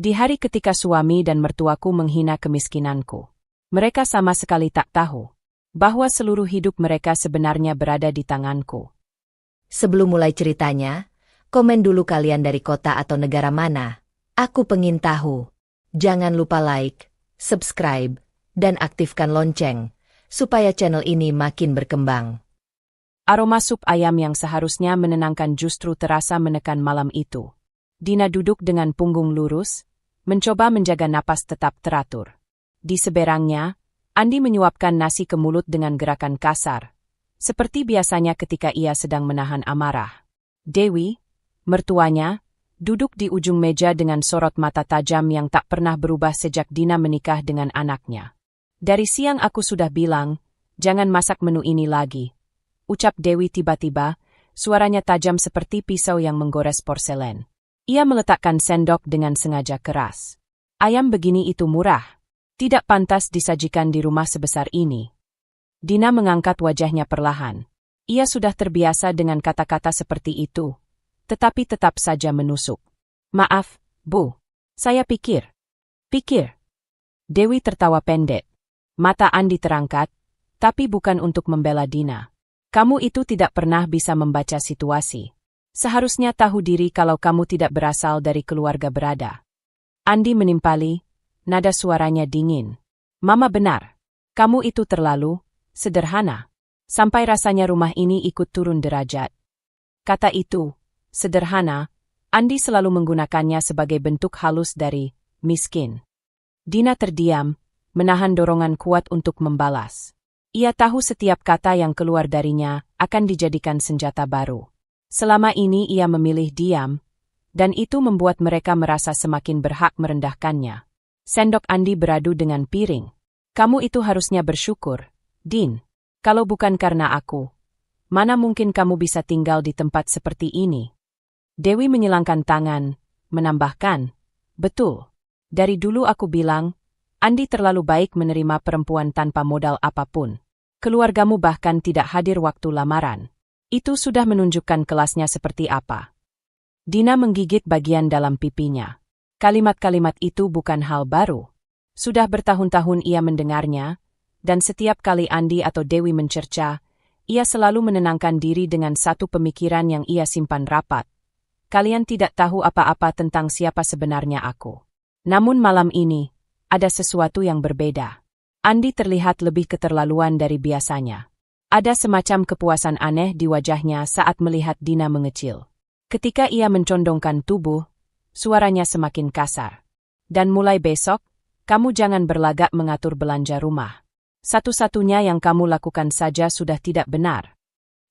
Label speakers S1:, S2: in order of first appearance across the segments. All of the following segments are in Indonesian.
S1: Di hari ketika suami dan mertuaku menghina kemiskinanku, mereka sama sekali tak tahu bahwa seluruh hidup mereka sebenarnya berada di tanganku.
S2: Sebelum mulai ceritanya, komen dulu kalian dari kota atau negara mana. Aku pengen tahu. Jangan lupa like, subscribe, dan aktifkan lonceng, supaya channel ini makin berkembang.
S1: Aroma sup ayam yang seharusnya menenangkan justru terasa menekan malam itu. Dina duduk dengan punggung lurus, mencoba menjaga napas tetap teratur. Di seberangnya, Andi menyuapkan nasi ke mulut dengan gerakan kasar, seperti biasanya ketika ia sedang menahan amarah. Dewi, mertuanya, duduk di ujung meja dengan sorot mata tajam yang tak pernah berubah sejak Dina menikah dengan anaknya. Dari siang aku sudah bilang, jangan masak menu ini lagi, ucap Dewi tiba-tiba, suaranya tajam seperti pisau yang menggores porselen. Ia meletakkan sendok dengan sengaja keras. Ayam begini itu murah. Tidak pantas disajikan di rumah sebesar ini. Dina mengangkat wajahnya perlahan. Ia sudah terbiasa dengan kata-kata seperti itu, tetapi tetap saja menusuk. Maaf, Bu. Saya pikir. Dewi tertawa pendek. Mata Andi terangkat, tapi bukan untuk membela Dina. Kamu itu tidak pernah bisa membaca situasi. Seharusnya tahu diri kalau kamu tidak berasal dari keluarga berada. Andi menimpali, nada suaranya dingin. Mama benar. Kamu itu terlalu sederhana. Sampai rasanya rumah ini ikut turun derajat. Kata itu, sederhana, Andi selalu menggunakannya sebagai bentuk halus dari miskin. Dina terdiam, menahan dorongan kuat untuk membalas. Ia tahu setiap kata yang keluar darinya akan dijadikan senjata baru. Selama ini ia memilih diam, dan itu membuat mereka merasa semakin berhak merendahkannya. Sendok Andi beradu dengan piring. Kamu itu harusnya bersyukur, Din. Kalau bukan karena aku, mana mungkin kamu bisa tinggal di tempat seperti ini? Dewi menyilangkan tangan, menambahkan, betul. Dari dulu aku bilang, Andi terlalu baik menerima perempuan tanpa modal apapun. Keluargamu bahkan tidak hadir waktu lamaran. Itu sudah menunjukkan kelasnya seperti apa. Dina menggigit bagian dalam pipinya. Kalimat-kalimat itu bukan hal baru. Sudah bertahun-tahun ia mendengarnya, dan setiap kali Andi atau Dewi mencerca, ia selalu menenangkan diri dengan satu pemikiran yang ia simpan rapat. Kalian tidak tahu apa-apa tentang siapa sebenarnya aku. Namun malam ini, ada sesuatu yang berbeda. Andi terlihat lebih keterlaluan dari biasanya. Ada semacam kepuasan aneh di wajahnya saat melihat Dina mengecil. Ketika ia mencondongkan tubuh, suaranya semakin kasar. Dan mulai besok, kamu jangan berlagak mengatur belanja rumah. Satu-satunya yang kamu lakukan saja sudah tidak benar.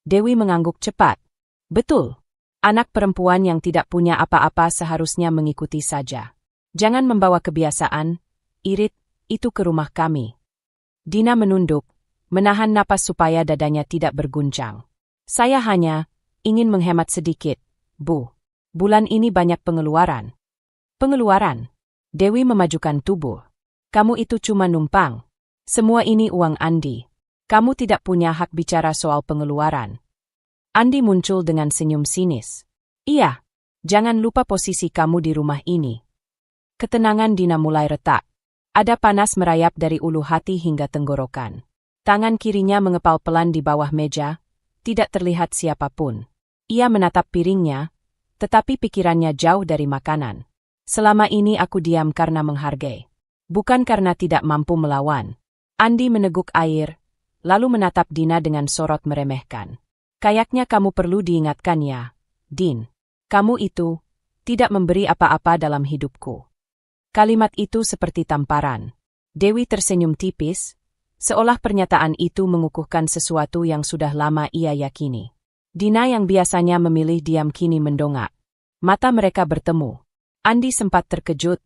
S1: Dewi mengangguk cepat. Betul. Anak perempuan yang tidak punya apa-apa seharusnya mengikuti saja. Jangan membawa kebiasaan, irit, itu ke rumah kami. Dina menunduk, menahan napas supaya dadanya tidak berguncang. Saya hanya ingin menghemat sedikit, Bu. Bulan ini banyak pengeluaran. Pengeluaran? Dewi memajukan tubuh. Kamu itu cuma numpang. Semua ini uang Andi. Kamu tidak punya hak bicara soal pengeluaran. Andi muncul dengan senyum sinis. Iya, jangan lupa posisi kamu di rumah ini. Ketenangan Dina mulai retak. Ada panas merayap dari ulu hati hingga tenggorokan. Tangan kirinya mengepal pelan di bawah meja, tidak terlihat siapapun. Ia menatap piringnya, tetapi pikirannya jauh dari makanan. Selama ini aku diam karena menghargai. Bukan karena tidak mampu melawan. Andi meneguk air, lalu menatap Dina dengan sorot meremehkan. Kayaknya kamu perlu diingatkan ya, Din. Kamu itu tidak memberi apa-apa dalam hidupku. Kalimat itu seperti tamparan. Dewi tersenyum tipis, seolah pernyataan itu mengukuhkan sesuatu yang sudah lama ia yakini. Dina yang biasanya memilih diam kini mendongak. Mata mereka bertemu. Andi sempat terkejut.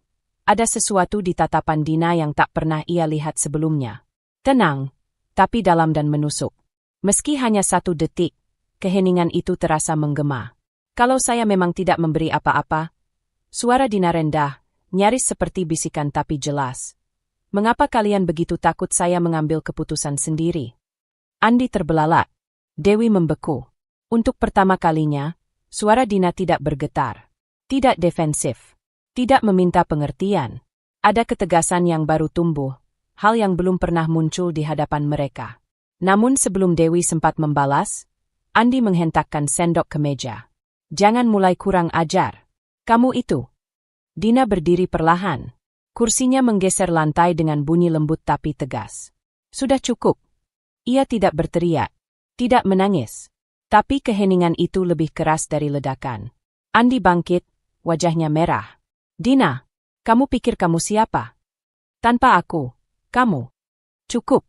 S1: Ada sesuatu di tatapan Dina yang tak pernah ia lihat sebelumnya. Tenang, tapi dalam dan menusuk. Meski hanya 1 detik, keheningan itu terasa menggema. Kalau saya memang tidak memberi apa-apa, suara Dina rendah, nyaris seperti bisikan tapi jelas. Mengapa kalian begitu takut saya mengambil keputusan sendiri? Andi terbelalak. Dewi membeku. Untuk pertama kalinya, suara Dina tidak bergetar. Tidak defensif. Tidak meminta pengertian. Ada ketegasan yang baru tumbuh, hal yang belum pernah muncul di hadapan mereka. Namun sebelum Dewi sempat membalas, Andi menghentakkan sendok ke meja. Jangan mulai kurang ajar. Kamu itu. Dina berdiri perlahan. Kursinya menggeser lantai dengan bunyi lembut tapi tegas. Sudah cukup. Ia tidak berteriak, tidak menangis. Tapi keheningan itu lebih keras dari ledakan. Andi bangkit, wajahnya merah. Dina, kamu pikir kamu siapa? Tanpa aku, kamu. Cukup.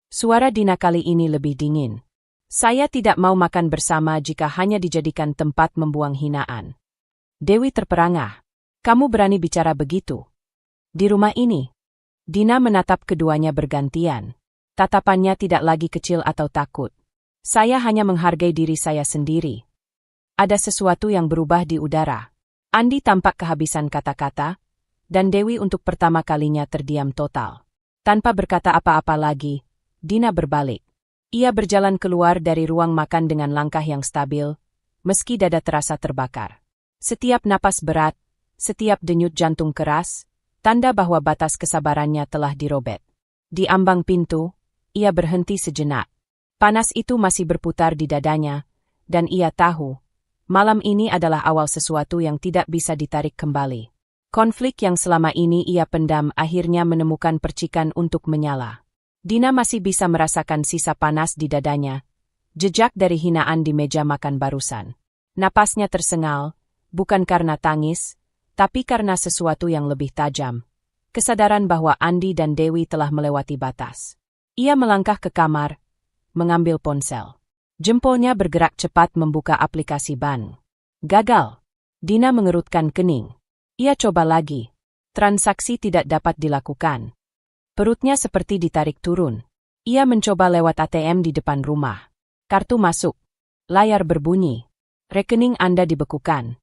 S1: Suara Dina kali ini lebih dingin. Saya tidak mau makan bersama jika hanya dijadikan tempat membuang hinaan. Dewi terperangah. Kamu berani bicara begitu? Di rumah ini? Dina menatap keduanya bergantian. Tatapannya tidak lagi kecil atau takut. Saya hanya menghargai diri saya sendiri. Ada sesuatu yang berubah di udara. Andi tampak kehabisan kata-kata, dan Dewi untuk pertama kalinya terdiam total. Tanpa berkata apa-apa lagi, Dina berbalik. Ia berjalan keluar dari ruang makan dengan langkah yang stabil, meski dada terasa terbakar. Setiap napas berat, setiap denyut jantung keras, tanda bahwa batas kesabarannya telah dirobek. Di ambang pintu, ia berhenti sejenak. Panas itu masih berputar di dadanya, dan ia tahu, malam ini adalah awal sesuatu yang tidak bisa ditarik kembali. Konflik yang selama ini ia pendam akhirnya menemukan percikan untuk menyala. Dina masih bisa merasakan sisa panas di dadanya, jejak dari hinaan di meja makan barusan. Napasnya tersengal, bukan karena tangis, tapi karena sesuatu yang lebih tajam. Kesadaran bahwa Andi dan Dewi telah melewati batas. Ia melangkah ke kamar, mengambil ponsel. Jempolnya bergerak cepat membuka aplikasi bank. Gagal. Dina mengerutkan kening. Ia coba lagi. Transaksi tidak dapat dilakukan. Perutnya seperti ditarik turun. Ia mencoba lewat ATM di depan rumah. Kartu masuk. Layar berbunyi. Rekening Anda dibekukan.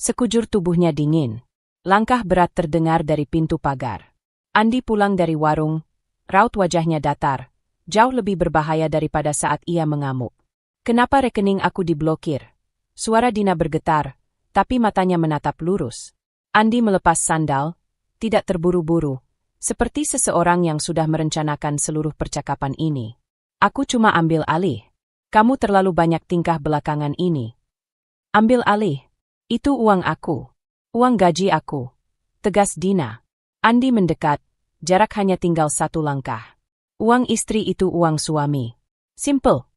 S1: Sekujur tubuhnya dingin. Langkah berat terdengar dari pintu pagar. Andi pulang dari warung. Raut wajahnya datar. Jauh lebih berbahaya daripada saat ia mengamuk. Kenapa rekening aku diblokir? Suara Dina bergetar, tapi matanya menatap lurus. Andi melepas sandal, tidak terburu-buru. Seperti seseorang yang sudah merencanakan seluruh percakapan ini. Aku cuma ambil alih. Kamu terlalu banyak tingkah belakangan ini. Ambil alih. Itu uang aku. Uang gaji aku. Tegas Dina. Andi mendekat. Jarak hanya tinggal satu langkah. Uang istri itu uang suami. Simple.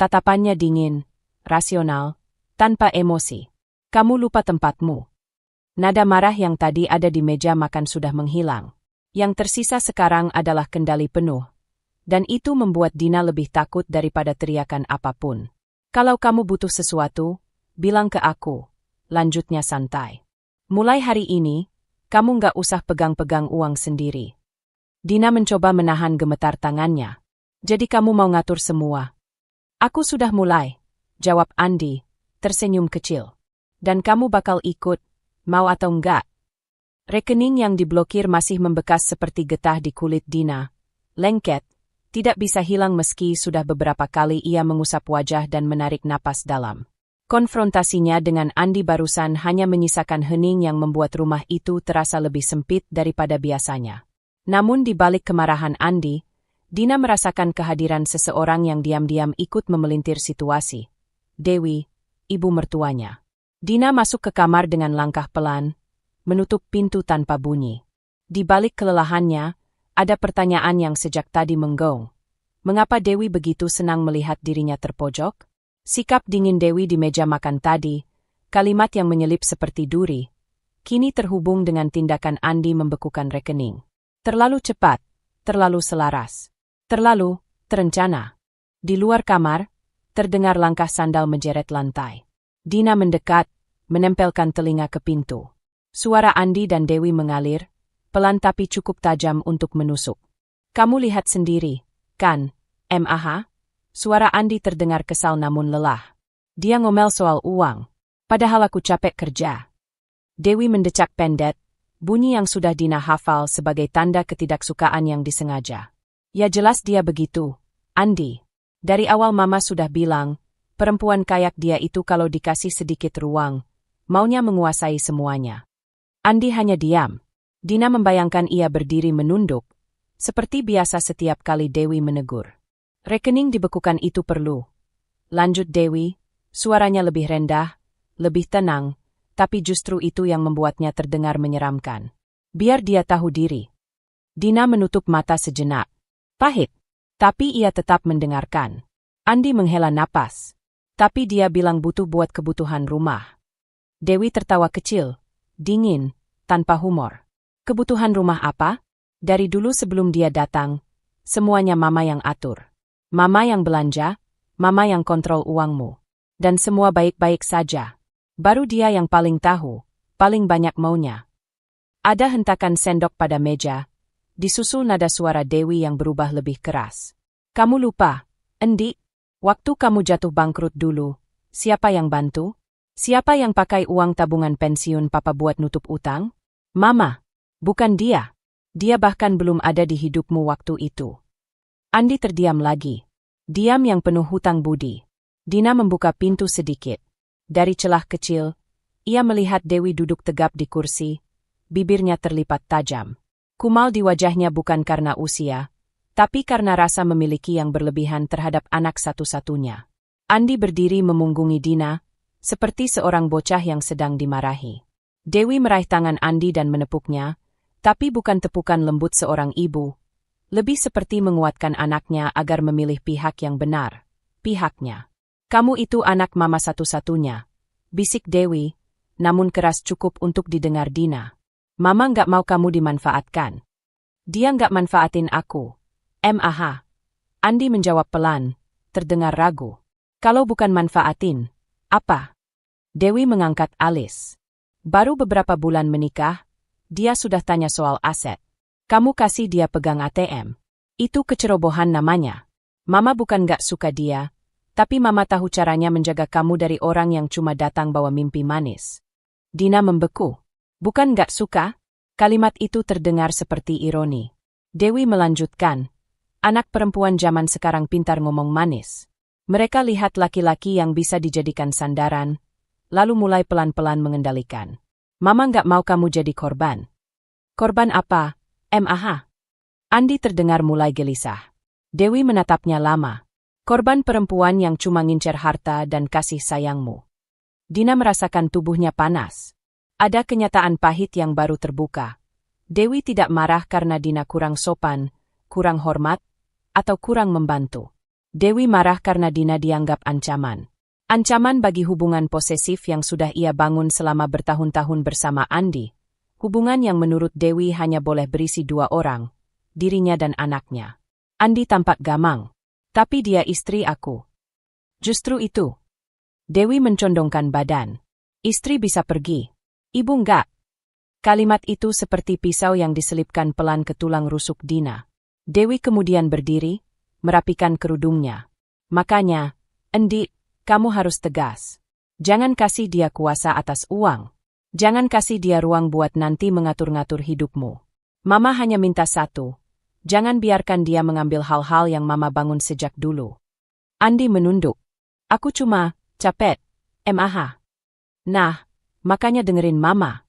S1: Tatapannya dingin, rasional, tanpa emosi. Kamu lupa tempatmu. Nada marah yang tadi ada di meja makan sudah menghilang. Yang tersisa sekarang adalah kendali penuh. Dan itu membuat Dina lebih takut daripada teriakan apapun. Kalau kamu butuh sesuatu, bilang ke aku. Lanjutnya santai. Mulai hari ini, kamu nggak usah pegang-pegang uang sendiri. Dina mencoba menahan gemetar tangannya. Jadi kamu mau ngatur semua? Aku sudah mulai, jawab Andi, tersenyum kecil. Dan kamu bakal ikut, mau atau enggak? Rekening yang diblokir masih membekas seperti getah di kulit Dina. Lengket, tidak bisa hilang meski sudah beberapa kali ia mengusap wajah dan menarik napas dalam. Konfrontasinya dengan Andi barusan hanya menyisakan hening yang membuat rumah itu terasa lebih sempit daripada biasanya. Namun di balik kemarahan Andi, Dina merasakan kehadiran seseorang yang diam-diam ikut memelintir situasi. Dewi, ibu mertuanya. Dina masuk ke kamar dengan langkah pelan, menutup pintu tanpa bunyi. Di balik kelelahannya, ada pertanyaan yang sejak tadi menggaung. Mengapa Dewi begitu senang melihat dirinya terpojok? Sikap dingin Dewi di meja makan tadi, kalimat yang menyelip seperti duri, kini terhubung dengan tindakan Andi membekukan rekening. Terlalu cepat, terlalu selaras, terlalu terencana. Di luar kamar, terdengar langkah sandal menjeret lantai. Dina mendekat, menempelkan telinga ke pintu. Suara Andi dan Dewi mengalir, pelan tapi cukup tajam untuk menusuk. Kamu lihat sendiri, kan, MAH? Suara Andi terdengar kesal namun lelah. Dia ngomel soal uang, padahal aku capek kerja. Dewi mendecak pendet, bunyi yang sudah Dina hafal sebagai tanda ketidaksukaan yang disengaja. Ya jelas dia begitu, Andi. Dari awal Mama sudah bilang, perempuan kayak dia itu kalau dikasih sedikit ruang, maunya menguasai semuanya. Andi hanya diam. Dina membayangkan ia berdiri menunduk, seperti biasa setiap kali Dewi menegur. Rekening dibekukan itu perlu. Lanjut Dewi, suaranya lebih rendah, lebih tenang, tapi justru itu yang membuatnya terdengar menyeramkan. Biar dia tahu diri. Dina menutup mata sejenak. Pahit. Tapi ia tetap mendengarkan. Andi menghela napas. Tapi dia bilang butuh buat kebutuhan rumah. Dewi tertawa kecil, dingin, tanpa humor. Kebutuhan rumah apa? Dari dulu sebelum dia datang, semuanya mama yang atur. Mama yang belanja, mama yang kontrol uangmu. Dan semua baik-baik saja. Baru dia yang paling tahu, paling banyak maunya. Ada hentakan sendok pada meja, disusul nada suara Dewi yang berubah lebih keras. Kamu lupa, Endi, waktu kamu jatuh bangkrut dulu, siapa yang bantu? Siapa yang pakai uang tabungan pensiun papa buat nutup utang? Mama, bukan dia. Dia bahkan belum ada di hidupmu waktu itu. Andi terdiam lagi. Diam yang penuh hutang budi. Dina membuka pintu sedikit. Dari celah kecil, ia melihat Dewi duduk tegap di kursi, bibirnya terlipat tajam. Kumal di wajahnya bukan karena usia, tapi karena rasa memiliki yang berlebihan terhadap anak satu-satunya. Andi berdiri memunggungi Dina, seperti seorang bocah yang sedang dimarahi. Dewi meraih tangan Andi dan menepuknya, tapi bukan tepukan lembut seorang ibu, lebih seperti menguatkan anaknya agar memilih pihak yang benar, pihaknya. Kamu itu anak mama satu-satunya, bisik Dewi, namun keras cukup untuk didengar Dina. Mama nggak mau kamu dimanfaatkan. Dia nggak manfaatin aku. Mah. Andi menjawab pelan, terdengar ragu. Kalau bukan manfaatin, apa? Dewi mengangkat alis. Baru beberapa bulan menikah, dia sudah tanya soal aset. Kamu kasih dia pegang ATM. Itu kecerobohan namanya. Mama bukan nggak suka dia, tapi mama tahu caranya menjaga kamu dari orang yang cuma datang bawa mimpi manis. Dina membeku. Bukan nggak suka? Kalimat itu terdengar seperti ironi. Dewi melanjutkan. Anak perempuan zaman sekarang pintar ngomong manis. Mereka lihat laki-laki yang bisa dijadikan sandaran, lalu mulai pelan-pelan mengendalikan. Mama nggak mau kamu jadi korban. Korban apa? Mah. Andi terdengar mulai gelisah. Dewi menatapnya lama. Korban perempuan yang cuma ngincer harta dan kasih sayangmu. Dina merasakan tubuhnya panas. Ada kenyataan pahit yang baru terbuka. Dewi tidak marah karena Dina kurang sopan, kurang hormat, atau kurang membantu. Dewi marah karena Dina dianggap ancaman. Ancaman bagi hubungan posesif yang sudah ia bangun selama bertahun-tahun bersama Andi. Hubungan yang menurut Dewi hanya boleh berisi 2 orang, dirinya dan anaknya. Andi tampak gamang. Tapi dia istri aku. Justru itu. Dewi mencondongkan badan. Istri bisa pergi. Ibu enggak. Kalimat itu seperti pisau yang diselipkan pelan ke tulang rusuk Dina. Dewi kemudian berdiri, merapikan kerudungnya. Makanya, Endi, kamu harus tegas. Jangan kasih dia kuasa atas uang. Jangan kasih dia ruang buat nanti mengatur-ngatur hidupmu. Mama hanya minta satu. Jangan biarkan dia mengambil hal-hal yang mama bangun sejak dulu. Andi menunduk. Aku cuma capek. Mah. Nah, makanya dengerin mama.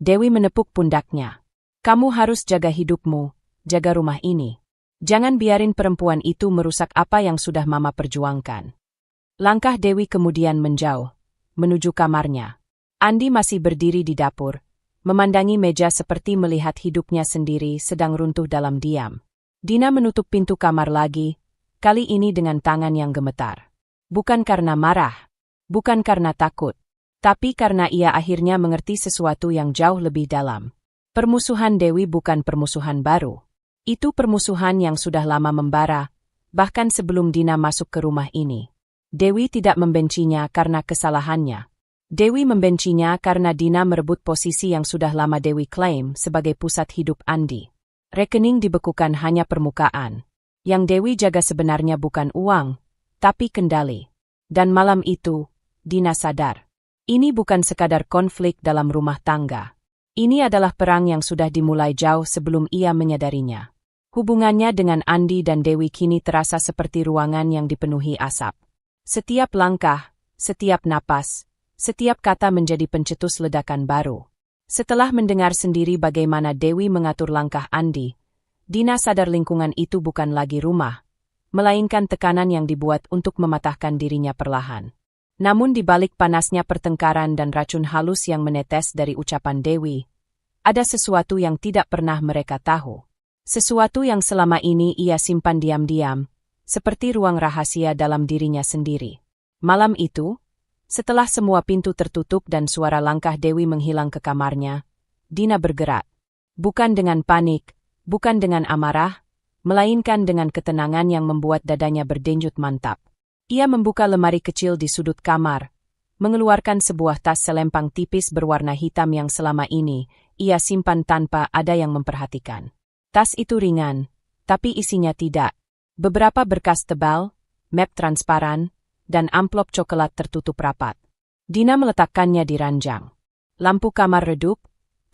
S1: Dewi menepuk pundaknya. Kamu harus jaga hidupmu, jaga rumah ini. Jangan biarin perempuan itu merusak apa yang sudah mama perjuangkan. Langkah Dewi kemudian menjauh, menuju kamarnya. Andi masih berdiri di dapur, memandangi meja seperti melihat hidupnya sendiri sedang runtuh dalam diam. Dina menutup pintu kamar lagi, kali ini dengan tangan yang gemetar. Bukan karena marah, bukan karena takut, tapi karena ia akhirnya mengerti sesuatu yang jauh lebih dalam. Permusuhan Dewi bukan permusuhan baru. Itu permusuhan yang sudah lama membara, bahkan sebelum Dina masuk ke rumah ini. Dewi tidak membencinya karena kesalahannya. Dewi membencinya karena Dina merebut posisi yang sudah lama Dewi klaim sebagai pusat hidup Andi. Rekening dibekukan hanya permukaan. Yang Dewi jaga sebenarnya bukan uang, tapi kendali. Dan malam itu, Dina sadar. Ini bukan sekadar konflik dalam rumah tangga. Ini adalah perang yang sudah dimulai jauh sebelum ia menyadarinya. Hubungannya dengan Andi dan Dewi kini terasa seperti ruangan yang dipenuhi asap. Setiap langkah, setiap napas, setiap kata menjadi pencetus ledakan baru. Setelah mendengar sendiri bagaimana Dewi mengatur langkah Andi, Dina sadar lingkungan itu bukan lagi rumah, melainkan tekanan yang dibuat untuk mematahkan dirinya perlahan. Namun di balik panasnya pertengkaran dan racun halus yang menetes dari ucapan Dewi, ada sesuatu yang tidak pernah mereka tahu. Sesuatu yang selama ini ia simpan diam-diam, seperti ruang rahasia dalam dirinya sendiri. Malam itu, setelah semua pintu tertutup dan suara langkah Dewi menghilang ke kamarnya, Dina bergerak. Bukan dengan panik, bukan dengan amarah, melainkan dengan ketenangan yang membuat dadanya berdenyut mantap. Ia membuka lemari kecil di sudut kamar, mengeluarkan sebuah tas selempang tipis berwarna hitam yang selama ini ia simpan tanpa ada yang memperhatikan. Tas itu ringan, tapi isinya tidak. Beberapa berkas tebal, map transparan, dan amplop coklat tertutup rapat. Dina meletakkannya di ranjang. Lampu kamar redup,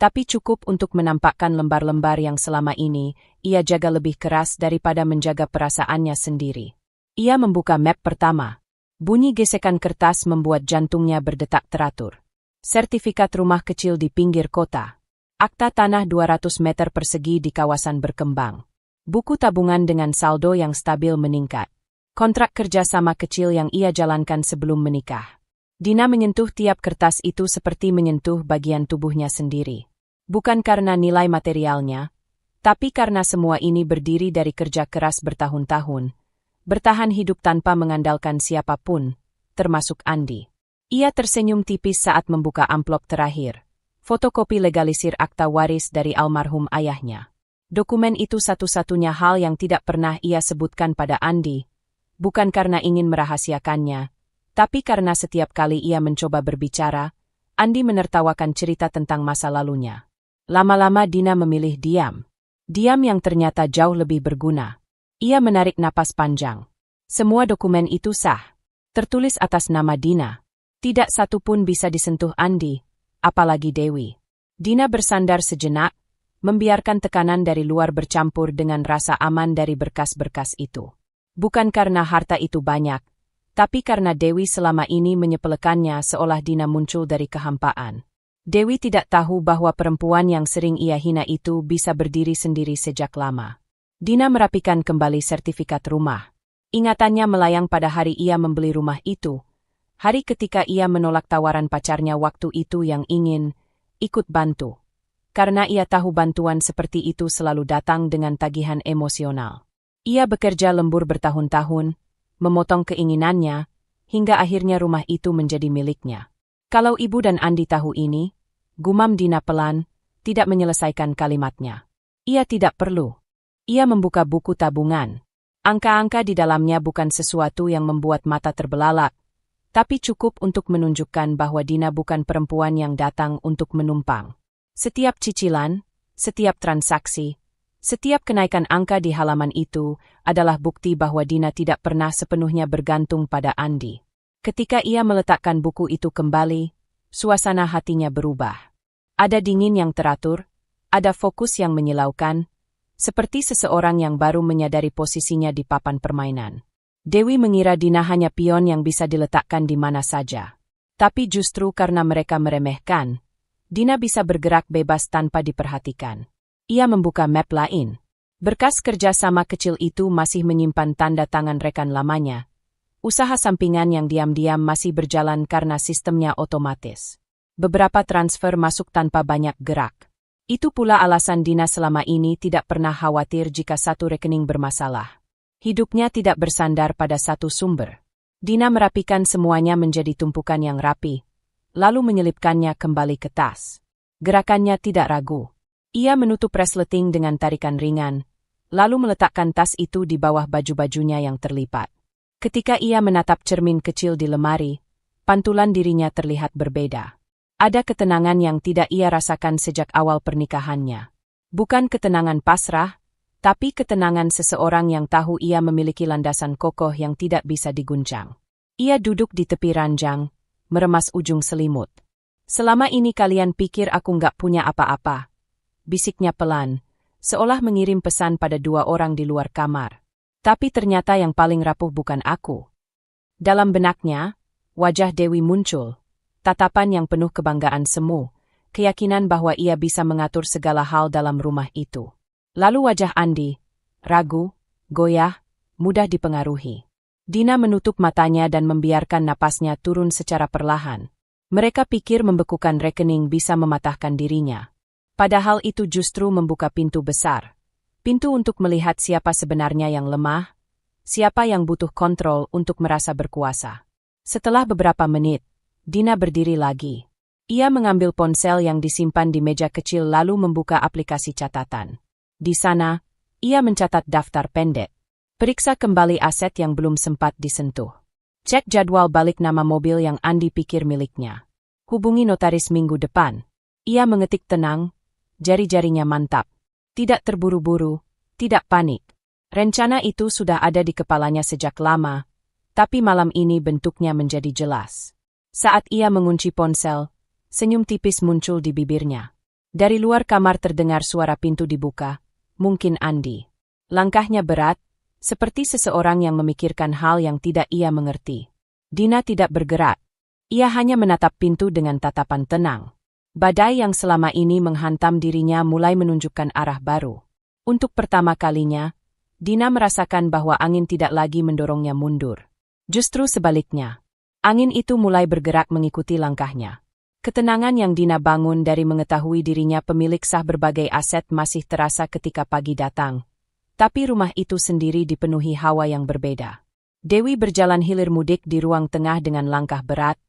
S1: tapi cukup untuk menampakkan lembar-lembar yang selama ini ia jaga lebih keras daripada menjaga perasaannya sendiri. Ia membuka map pertama. Bunyi gesekan kertas membuat jantungnya berdetak teratur. Sertifikat rumah kecil di pinggir kota. Akta tanah 200 meter persegi di kawasan berkembang. Buku tabungan dengan saldo yang stabil meningkat. Kontrak kerja sama kecil yang ia jalankan sebelum menikah. Dina menyentuh tiap kertas itu seperti menyentuh bagian tubuhnya sendiri. Bukan karena nilai materialnya, tapi karena semua ini berdiri dari kerja keras bertahun-tahun. Bertahan hidup tanpa mengandalkan siapapun, termasuk Andi. Ia tersenyum tipis saat membuka amplop terakhir. Fotokopi legalisir akta waris dari almarhum ayahnya. Dokumen itu satu-satunya hal yang tidak pernah ia sebutkan pada Andi, bukan karena ingin merahasiakannya, tapi karena setiap kali ia mencoba berbicara, Andi menertawakan cerita tentang masa lalunya. Lama-lama Dina memilih diam. Diam yang ternyata jauh lebih berguna. Ia menarik napas panjang. Semua dokumen itu sah. Tertulis atas nama Dina. Tidak satu pun bisa disentuh Andi, apalagi Dewi. Dina bersandar sejenak, membiarkan tekanan dari luar bercampur dengan rasa aman dari berkas-berkas itu. Bukan karena harta itu banyak, tapi karena Dewi selama ini menyepelekannya seolah Dina muncul dari kehampaan. Dewi tidak tahu bahwa perempuan yang sering ia hina itu bisa berdiri sendiri sejak lama. Dina merapikan kembali sertifikat rumah. Ingatannya melayang pada hari ia membeli rumah itu. Hari ketika ia menolak tawaran pacarnya waktu itu yang ingin ikut bantu. Karena ia tahu bantuan seperti itu selalu datang dengan tagihan emosional. Ia bekerja lembur bertahun-tahun, memotong keinginannya, hingga akhirnya rumah itu menjadi miliknya. Kalau ibu dan Andi tahu ini, gumam Dina pelan, tidak menyelesaikan kalimatnya. Ia tidak perlu. Ia membuka buku tabungan. Angka-angka di dalamnya bukan sesuatu yang membuat mata terbelalak, tapi cukup untuk menunjukkan bahwa Dina bukan perempuan yang datang untuk menumpang. Setiap cicilan, setiap transaksi, setiap kenaikan angka di halaman itu adalah bukti bahwa Dina tidak pernah sepenuhnya bergantung pada Andi. Ketika ia meletakkan buku itu kembali, suasana hatinya berubah. Ada dingin yang teratur, ada fokus yang menyilaukan, seperti seseorang yang baru menyadari posisinya di papan permainan. Dewi mengira Dina hanya pion yang bisa diletakkan di mana saja. Tapi justru karena mereka meremehkan, Dina bisa bergerak bebas tanpa diperhatikan. Ia membuka map lain. Berkas kerja sama kecil itu masih menyimpan tanda tangan rekan lamanya. Usaha sampingan yang diam-diam masih berjalan karena sistemnya otomatis. Beberapa transfer masuk tanpa banyak gerak. Itu pula alasan Dina selama ini tidak pernah khawatir jika satu rekening bermasalah. Hidupnya tidak bersandar pada satu sumber. Dina merapikan semuanya menjadi tumpukan yang rapi, lalu menyelipkannya kembali ke tas. Gerakannya tidak ragu. Ia menutup resleting dengan tarikan ringan, lalu meletakkan tas itu di bawah baju-bajunya yang terlipat. Ketika ia menatap cermin kecil di lemari, pantulan dirinya terlihat berbeda. Ada ketenangan yang tidak ia rasakan sejak awal pernikahannya. Bukan ketenangan pasrah, tapi ketenangan seseorang yang tahu ia memiliki landasan kokoh yang tidak bisa diguncang. Ia duduk di tepi ranjang, meremas ujung selimut. "Selama ini kalian pikir aku nggak punya apa-apa," bisiknya pelan, seolah mengirim pesan pada dua orang di luar kamar. Tapi ternyata yang paling rapuh bukan aku. Dalam benaknya, wajah Dewi muncul, tatapan yang penuh kebanggaan semu, keyakinan bahwa ia bisa mengatur segala hal dalam rumah itu. Lalu wajah Andi, ragu, goyah, mudah dipengaruhi. Dina menutup matanya dan membiarkan napasnya turun secara perlahan. Mereka pikir membekukan rekening bisa mematahkan dirinya. Padahal itu justru membuka pintu besar. Pintu untuk melihat siapa sebenarnya yang lemah, siapa yang butuh kontrol untuk merasa berkuasa. Setelah beberapa menit, Dina berdiri lagi. Ia mengambil ponsel yang disimpan di meja kecil lalu membuka aplikasi catatan. Di sana, ia mencatat daftar pendek. Periksa kembali aset yang belum sempat disentuh. Cek jadwal balik nama mobil yang Andi pikir miliknya. Hubungi notaris minggu depan. Ia mengetik tenang, jari-jarinya mantap. Tidak terburu-buru, tidak panik. Rencana itu sudah ada di kepalanya sejak lama, tapi malam ini bentuknya menjadi jelas. Saat ia mengunci ponsel, senyum tipis muncul di bibirnya. Dari luar kamar terdengar suara pintu dibuka, mungkin Andi. Langkahnya berat, seperti seseorang yang memikirkan hal yang tidak ia mengerti. Dina tidak bergerak. Ia hanya menatap pintu dengan tatapan tenang. Badai yang selama ini menghantam dirinya mulai menunjukkan arah baru. Untuk pertama kalinya, Dina merasakan bahwa angin tidak lagi mendorongnya mundur. Justru sebaliknya, angin itu mulai bergerak mengikuti langkahnya. Ketenangan yang Dina bangun dari mengetahui dirinya pemilik sah berbagai aset masih terasa ketika pagi datang. Tapi rumah itu sendiri dipenuhi hawa yang berbeda. Dewi berjalan hilir mudik di ruang tengah dengan langkah berat,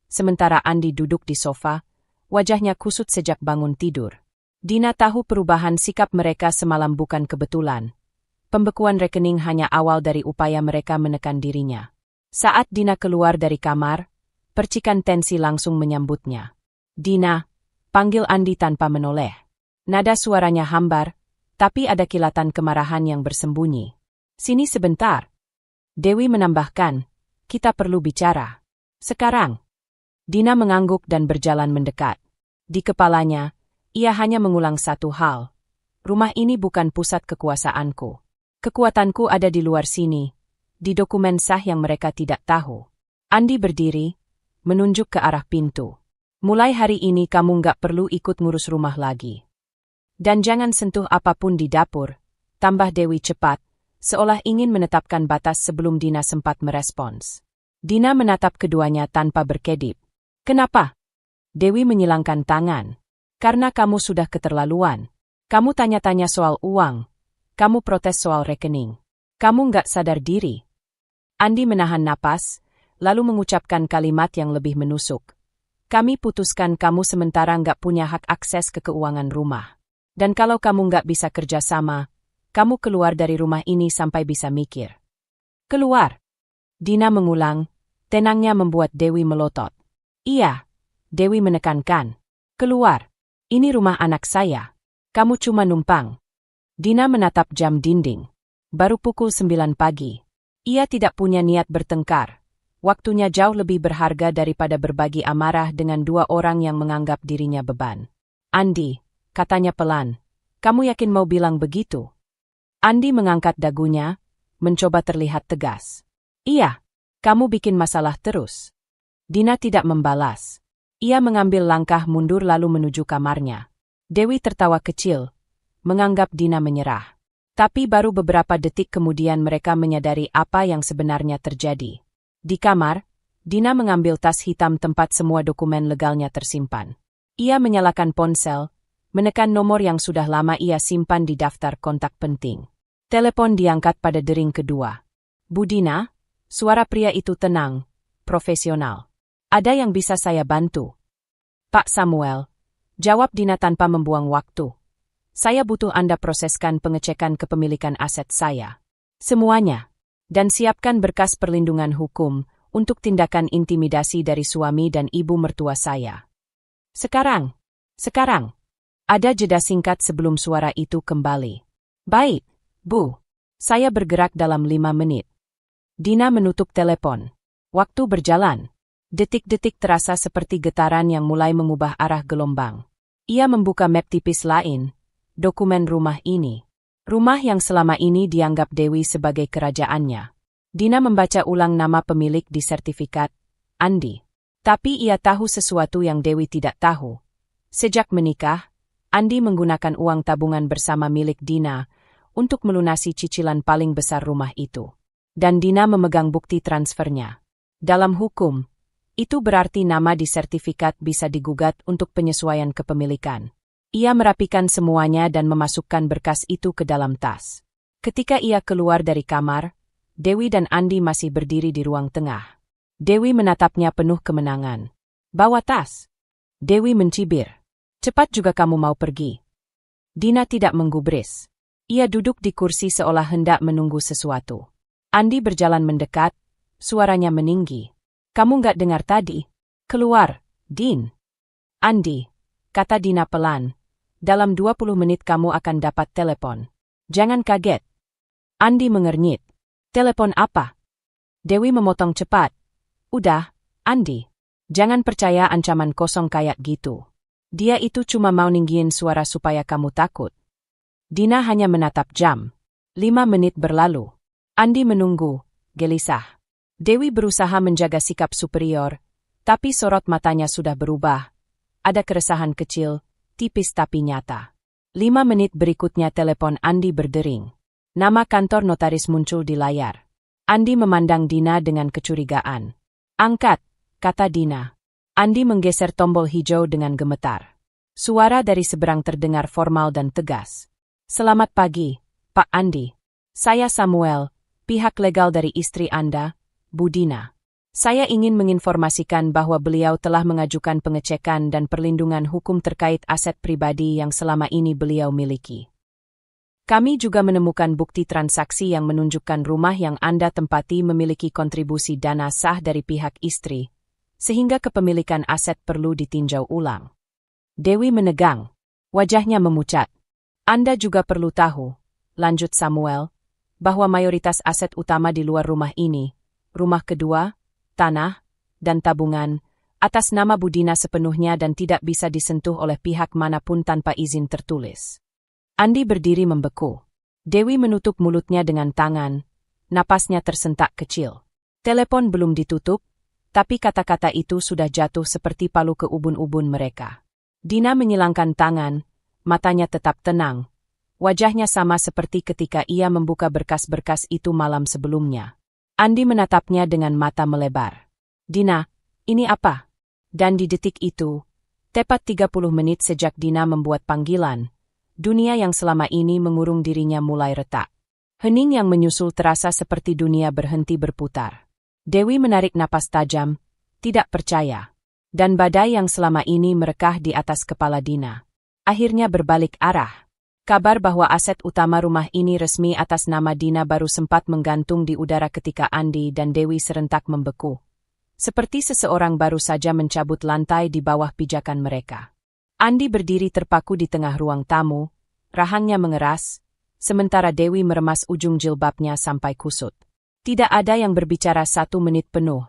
S1: sementara Andi duduk di sofa, wajahnya kusut sejak bangun tidur. Dina tahu perubahan sikap mereka semalam bukan kebetulan. Pembekuan rekening hanya awal dari upaya mereka menekan dirinya. Saat Dina keluar dari kamar, percikan tensi langsung menyambutnya. "Dina," panggil Andi tanpa menoleh. Nada suaranya hambar, tapi ada kilatan kemarahan yang bersembunyi. "Sini sebentar." Dewi menambahkan, "Kita perlu bicara. Sekarang." Dina mengangguk dan berjalan mendekat. Di kepalanya, ia hanya mengulang satu hal. Rumah ini bukan pusat kekuasaanku. Kekuatanku ada di luar sini, di dokumen sah yang mereka tidak tahu. Andi berdiri, menunjuk ke arah pintu. "Mulai hari ini kamu nggak perlu ikut ngurus rumah lagi. Dan jangan sentuh apapun di dapur," tambah Dewi cepat, seolah ingin menetapkan batas sebelum Dina sempat merespons. Dina menatap keduanya tanpa berkedip. "Kenapa?" Dewi menyilangkan tangan. "Karena kamu sudah keterlaluan. Kamu tanya-tanya soal uang. Kamu protes soal rekening. Kamu nggak sadar diri." Andi menahan napas, lalu mengucapkan kalimat yang lebih menusuk. "Kami putuskan kamu sementara nggak punya hak akses ke keuangan rumah. Dan kalau kamu nggak bisa kerja sama, kamu keluar dari rumah ini sampai bisa mikir." "Keluar?" Dina mengulang, tenangnya membuat Dewi melotot. "Iya," Dewi menekankan. "Keluar. Ini rumah anak saya. Kamu cuma numpang." Dina menatap jam dinding. Baru pukul 9 pagi. Ia tidak punya niat bertengkar. Waktunya jauh lebih berharga daripada berbagi amarah dengan dua orang yang menganggap dirinya beban. "Andi," katanya pelan, "kamu yakin mau bilang begitu?" Andi mengangkat dagunya, mencoba terlihat tegas. "Iya, kamu bikin masalah terus." Dina tidak membalas. Ia mengambil langkah mundur lalu menuju kamarnya. Dewi tertawa kecil, menganggap Dina menyerah. Tapi baru beberapa detik kemudian mereka menyadari apa yang sebenarnya terjadi. Di kamar, Dina mengambil tas hitam tempat semua dokumen legalnya tersimpan. Ia menyalakan ponsel, menekan nomor yang sudah lama ia simpan di daftar kontak penting. Telepon diangkat pada dering kedua. "Bu Dina?" Suara pria itu tenang, profesional. "Ada yang bisa saya bantu?" "Pak Samuel," jawab Dina tanpa membuang waktu. "Saya butuh Anda proseskan pengecekan kepemilikan aset saya. Semuanya. Dan siapkan berkas perlindungan hukum untuk tindakan intimidasi dari suami dan ibu mertua saya. Sekarang. Sekarang." Ada jeda singkat sebelum suara itu kembali. "Baik, Bu. Saya bergerak dalam 5 menit." Dina menutup telepon. Waktu berjalan. Detik-detik terasa seperti getaran yang mulai mengubah arah gelombang. Ia membuka map tipis lain. Dokumen rumah ini. Rumah yang selama ini dianggap Dewi sebagai kerajaannya. Dina membaca ulang nama pemilik di sertifikat, Andi. Tapi ia tahu sesuatu yang Dewi tidak tahu. Sejak menikah, Andi menggunakan uang tabungan bersama milik Dina untuk melunasi cicilan paling besar rumah itu. Dan Dina memegang bukti transfernya. Dalam hukum, itu berarti nama di sertifikat bisa digugat untuk penyesuaian kepemilikan. Ia merapikan semuanya dan memasukkan berkas itu ke dalam tas. Ketika ia keluar dari kamar, Dewi dan Andi masih berdiri di ruang tengah. Dewi menatapnya penuh kemenangan. Bawa tas. Dewi mencibir. Cepat juga kamu mau pergi. Dina tidak menggubris. Ia duduk di kursi seolah hendak menunggu sesuatu. Andi berjalan mendekat, suaranya meninggi. Kamu nggak dengar tadi? Keluar, Din. Andi, kata Dina pelan. Dalam 20 menit kamu akan dapat telepon. Jangan kaget. Andi mengernyit. Telepon apa? Dewi memotong cepat. Udah, Andi. Jangan percaya ancaman kosong kayak gitu. Dia itu cuma mau ninggiin suara supaya kamu takut. Dina hanya menatap jam. 5 menit berlalu. Andi menunggu, gelisah. Dewi berusaha menjaga sikap superior, tapi sorot matanya sudah berubah. Ada keresahan kecil, tipis tapi nyata. 5 menit berikutnya telepon Andi berdering. Nama kantor notaris muncul di layar. Andi memandang Dina dengan kecurigaan. Angkat, kata Dina. Andi menggeser tombol hijau dengan gemetar. Suara dari seberang terdengar formal dan tegas. Selamat pagi, Pak Andi. Saya Samuel, pihak legal dari istri Anda, Bu Dina. Saya ingin menginformasikan bahwa beliau telah mengajukan pengecekan dan perlindungan hukum terkait aset pribadi yang selama ini beliau miliki. Kami juga menemukan bukti transaksi yang menunjukkan rumah yang Anda tempati memiliki kontribusi dana sah dari pihak istri, sehingga kepemilikan aset perlu ditinjau ulang. Dewi menegang. Wajahnya memucat. Anda juga perlu tahu, lanjut Samuel, bahwa mayoritas aset utama di luar rumah ini, rumah kedua, tanah, dan tabungan, atas nama Bu Dina sepenuhnya dan tidak bisa disentuh oleh pihak manapun tanpa izin tertulis. Andi berdiri membeku. Dewi menutup mulutnya dengan tangan, napasnya tersentak kecil. Telepon belum ditutup, tapi kata-kata itu sudah jatuh seperti palu ke ubun-ubun mereka. Dina menyilangkan tangan, matanya tetap tenang. Wajahnya sama seperti ketika ia membuka berkas-berkas itu malam sebelumnya. Andi menatapnya dengan mata melebar. Dina, ini apa? Dan di detik itu, tepat 30 menit sejak Dina membuat panggilan, dunia yang selama ini mengurung dirinya mulai retak. Hening yang menyusul terasa seperti dunia berhenti berputar. Dewi menarik napas tajam, tidak percaya. Dan badai yang selama ini merekah di atas kepala Dina akhirnya berbalik arah. Kabar bahwa aset utama rumah ini resmi atas nama Dina baru sempat menggantung di udara ketika Andi dan Dewi serentak membeku. Seperti seseorang baru saja mencabut lantai di bawah pijakan mereka. Andi berdiri terpaku di tengah ruang tamu, rahangnya mengeras, sementara Dewi meremas ujung jilbabnya sampai kusut. Tidak ada yang berbicara 1 menit penuh.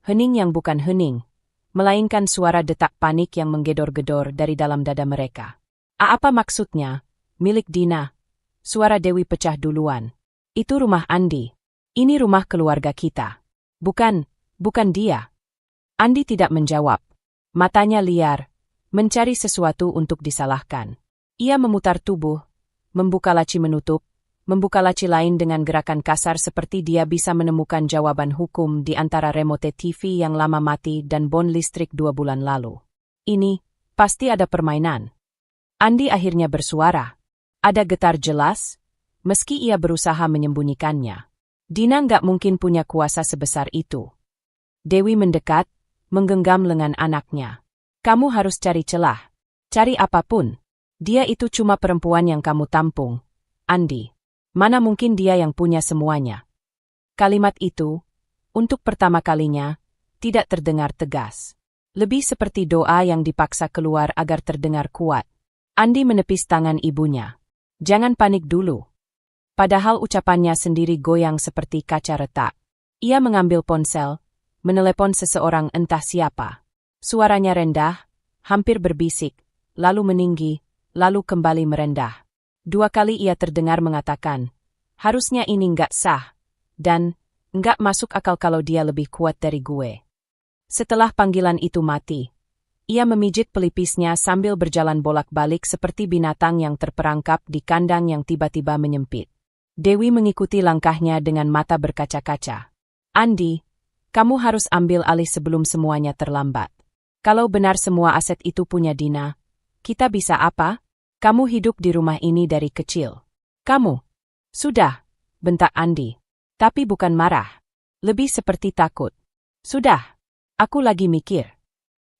S1: Hening yang bukan hening, melainkan suara detak panik yang menggedor-gedor dari dalam dada mereka. Apa maksudnya? Milik Dina. Suara Dewi pecah duluan. Itu rumah Andi. Ini rumah keluarga kita. Bukan dia. Andi tidak menjawab. Matanya liar, mencari sesuatu untuk disalahkan. Ia memutar tubuh, membuka laci menutup, membuka laci lain dengan gerakan kasar seperti dia bisa menemukan jawaban hukum di antara remote TV yang lama mati dan bon listrik 2 bulan lalu. Ini, pasti ada permainan. Andi akhirnya bersuara. Ada getar jelas, meski ia berusaha menyembunyikannya. Dina nggak mungkin punya kuasa sebesar itu. Dewi mendekat, menggenggam lengan anaknya. Kamu harus cari celah. Cari apapun. Dia itu cuma perempuan yang kamu tampung, Andi. Mana mungkin dia yang punya semuanya. Kalimat itu, untuk pertama kalinya, tidak terdengar tegas. Lebih seperti doa yang dipaksa keluar agar terdengar kuat. Andi menepis tangan ibunya. Jangan panik dulu. Padahal ucapannya sendiri goyang seperti kaca retak. Ia mengambil ponsel, menelepon seseorang entah siapa. Suaranya rendah, hampir berbisik, lalu meninggi, lalu kembali merendah. 2 kali ia terdengar mengatakan, harusnya ini nggak sah, dan nggak masuk akal kalau dia lebih kuat dari gue. Setelah panggilan itu mati, Ia memijit pelipisnya sambil berjalan bolak-balik seperti binatang yang terperangkap di kandang yang tiba-tiba menyempit. Dewi mengikuti langkahnya dengan mata berkaca-kaca. Andi, kamu harus ambil alih sebelum semuanya terlambat. Kalau benar semua aset itu punya Dina, kita bisa apa? Kamu hidup di rumah ini dari kecil. Kamu. Sudah, bentak Andi. Tapi bukan marah. Lebih seperti takut. Sudah. Aku lagi mikir.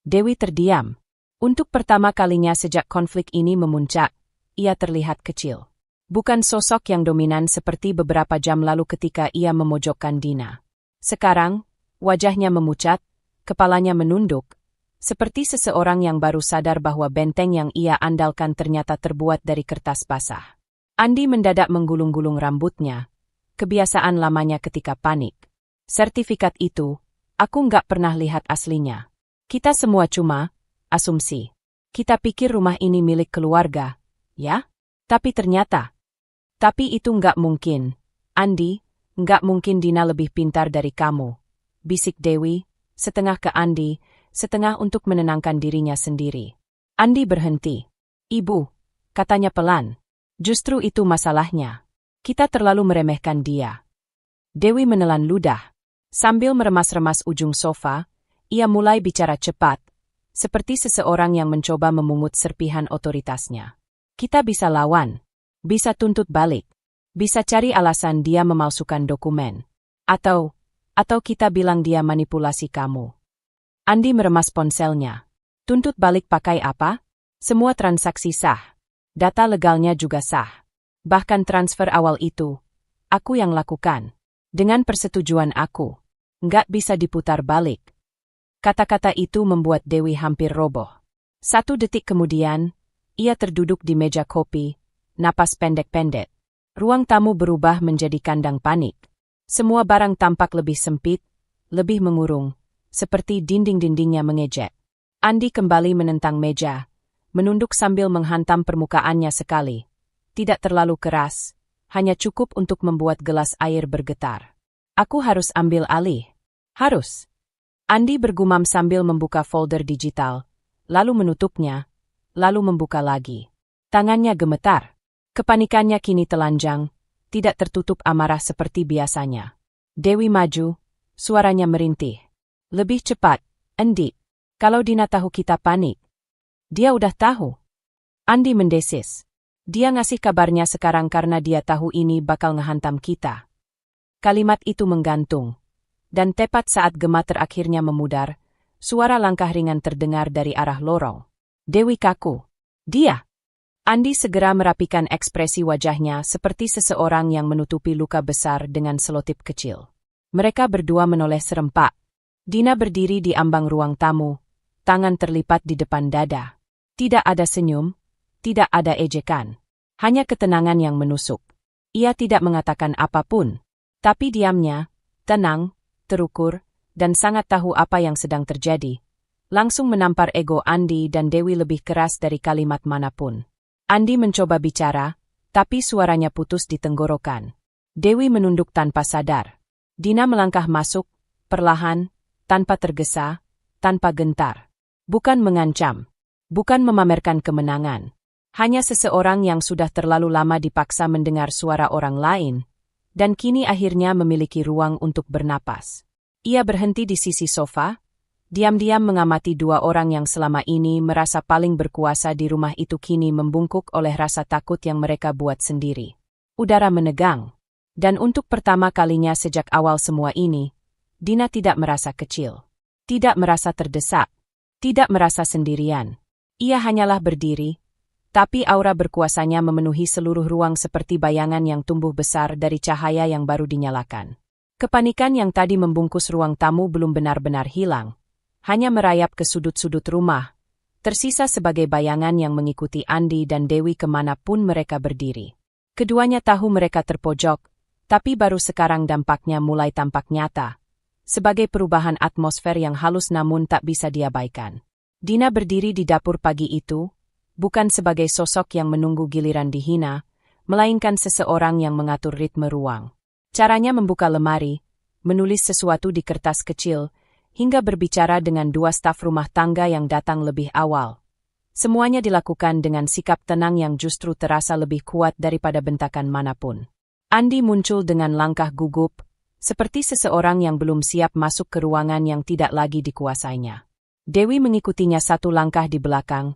S1: Dewi terdiam. Untuk pertama kalinya sejak konflik ini memuncak, ia terlihat kecil. Bukan sosok yang dominan seperti beberapa jam lalu ketika ia memojokkan Dina. Sekarang, wajahnya memucat, kepalanya menunduk, seperti seseorang yang baru sadar bahwa benteng yang ia andalkan ternyata terbuat dari kertas basah. Andi mendadak menggulung-gulung rambutnya, kebiasaan lamanya ketika panik. Sertifikat itu, aku nggak pernah lihat aslinya. Kita semua cuma asumsi. Kita pikir rumah ini milik keluarga, ya? Tapi ternyata. Tapi itu nggak mungkin. Andi, nggak mungkin Dina lebih pintar dari kamu. Bisik Dewi, setengah ke Andi, setengah untuk menenangkan dirinya sendiri. Andi berhenti. Ibu, katanya pelan. Justru itu masalahnya. Kita terlalu meremehkan dia. Dewi menelan ludah. Sambil meremas-remas ujung sofa, ia mulai bicara cepat, seperti seseorang yang mencoba memungut serpihan otoritasnya. Kita bisa lawan, bisa tuntut balik, bisa cari alasan dia memalsukan dokumen. Atau kita bilang dia manipulasi kamu. Andi meremas ponselnya. Tuntut balik pakai apa? Semua transaksi sah. Data legalnya juga sah. Bahkan transfer awal itu, aku yang lakukan. Dengan persetujuan aku. Nggak bisa diputar balik. Kata-kata itu membuat Dewi hampir roboh. 1 detik kemudian, ia terduduk di meja kopi, napas pendek-pendek. Ruang tamu berubah menjadi kandang panik. Semua barang tampak lebih sempit, lebih mengurung, seperti dinding-dindingnya mengejek. Andi kembali menentang meja, menunduk sambil menghantam permukaannya sekali. Tidak terlalu keras, hanya cukup untuk membuat gelas air bergetar. Aku harus ambil alih. Harus. Andi bergumam sambil membuka folder digital, lalu menutupnya, lalu membuka lagi. Tangannya gemetar. Kepanikannya kini telanjang, tidak tertutup amarah seperti biasanya. Dewi maju, suaranya merintih. Lebih cepat, Andi. Kalau Dina tahu kita panik. Dia udah tahu. Andi mendesis. Dia ngasih kabarnya sekarang karena dia tahu ini bakal ngehantam kita. Kalimat itu menggantung. Dan tepat saat gema terakhirnya memudar, suara langkah ringan terdengar dari arah lorong. Dewi kaku. Dia. Andi segera merapikan ekspresi wajahnya seperti seseorang yang menutupi luka besar dengan selotip kecil. Mereka berdua menoleh serempak. Dina berdiri di ambang ruang tamu, tangan terlipat di depan dada. Tidak ada senyum, tidak ada ejekan. Hanya ketenangan yang menusuk. Ia tidak mengatakan apapun, tapi diamnya, tenang, terukur, dan sangat tahu apa yang sedang terjadi. Langsung menampar ego Andi dan Dewi lebih keras dari kalimat manapun. Andi mencoba bicara, tapi suaranya putus di tenggorokan. Dewi menunduk tanpa sadar. Dina melangkah masuk, perlahan, tanpa tergesa, tanpa gentar. Bukan mengancam, bukan memamerkan kemenangan. Hanya seseorang yang sudah terlalu lama dipaksa mendengar suara orang lain, dan kini akhirnya memiliki ruang untuk bernapas. Ia berhenti di sisi sofa, diam-diam mengamati 2 orang yang selama ini merasa paling berkuasa di rumah itu kini membungkuk oleh rasa takut yang mereka buat sendiri. Udara menegang. Dan untuk pertama kalinya sejak awal semua ini, Dina tidak merasa kecil. Tidak merasa terdesak. Tidak merasa sendirian. Ia hanyalah berdiri, tapi aura berkuasanya memenuhi seluruh ruang seperti bayangan yang tumbuh besar dari cahaya yang baru dinyalakan. Kepanikan yang tadi membungkus ruang tamu belum benar-benar hilang, hanya merayap ke sudut-sudut rumah, tersisa sebagai bayangan yang mengikuti Andi dan Dewi kemanapun mereka berdiri. Keduanya tahu mereka terpojok, tapi baru sekarang dampaknya mulai tampak nyata, sebagai perubahan atmosfer yang halus namun tak bisa diabaikan. Dina berdiri di dapur pagi itu, bukan sebagai sosok yang menunggu giliran dihina, melainkan seseorang yang mengatur ritme ruang. Caranya membuka lemari, menulis sesuatu di kertas kecil, hingga berbicara dengan 2 staf rumah tangga yang datang lebih awal. Semuanya dilakukan dengan sikap tenang yang justru terasa lebih kuat daripada bentakan manapun. Andi muncul dengan langkah gugup, seperti seseorang yang belum siap masuk ke ruangan yang tidak lagi dikuasainya. Dewi mengikutinya 1 langkah di belakang,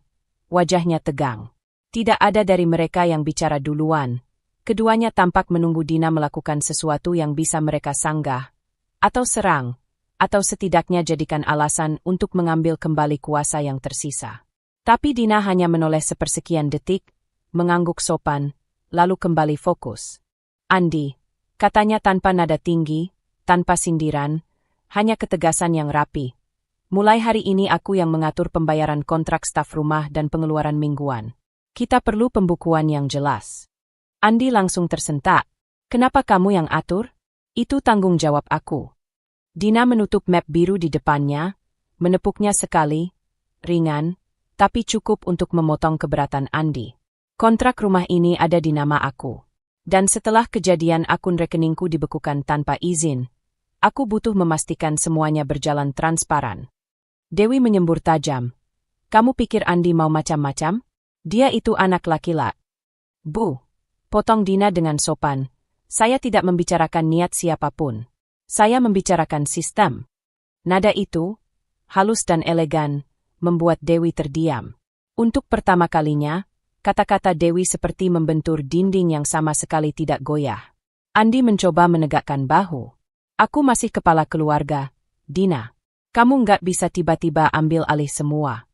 S1: wajahnya tegang. Tidak ada dari mereka yang bicara duluan. Keduanya tampak menunggu Dina melakukan sesuatu yang bisa mereka sanggah, atau serang, atau setidaknya jadikan alasan untuk mengambil kembali kuasa yang tersisa. Tapi Dina hanya menoleh sepersekian detik, mengangguk sopan, lalu kembali fokus. "Andi," katanya tanpa nada tinggi, tanpa sindiran, hanya ketegasan yang rapi. "Mulai hari ini aku yang mengatur pembayaran kontrak staf rumah dan pengeluaran mingguan. Kita perlu pembukuan yang jelas." Andi langsung tersentak. "Kenapa kamu yang atur? Itu tanggung jawab aku." Dina menutup map biru di depannya, menepuknya sekali, ringan, tapi cukup untuk memotong keberatan Andi. "Kontrak rumah ini ada di nama aku. Dan setelah kejadian akun rekeningku dibekukan tanpa izin, aku butuh memastikan semuanya berjalan transparan." Dewi menyembur tajam. "Kamu pikir Andi mau macam-macam? Dia itu anak laki-laki." "Bu," potong Dina dengan sopan, "saya tidak membicarakan niat siapapun. Saya membicarakan sistem." Nada itu, halus dan elegan, membuat Dewi terdiam. Untuk pertama kalinya, kata-kata Dewi seperti membentur dinding yang sama sekali tidak goyah. Andi mencoba menegakkan bahu. "Aku masih kepala keluarga, Dina. Kamu nggak bisa tiba-tiba ambil alih semua."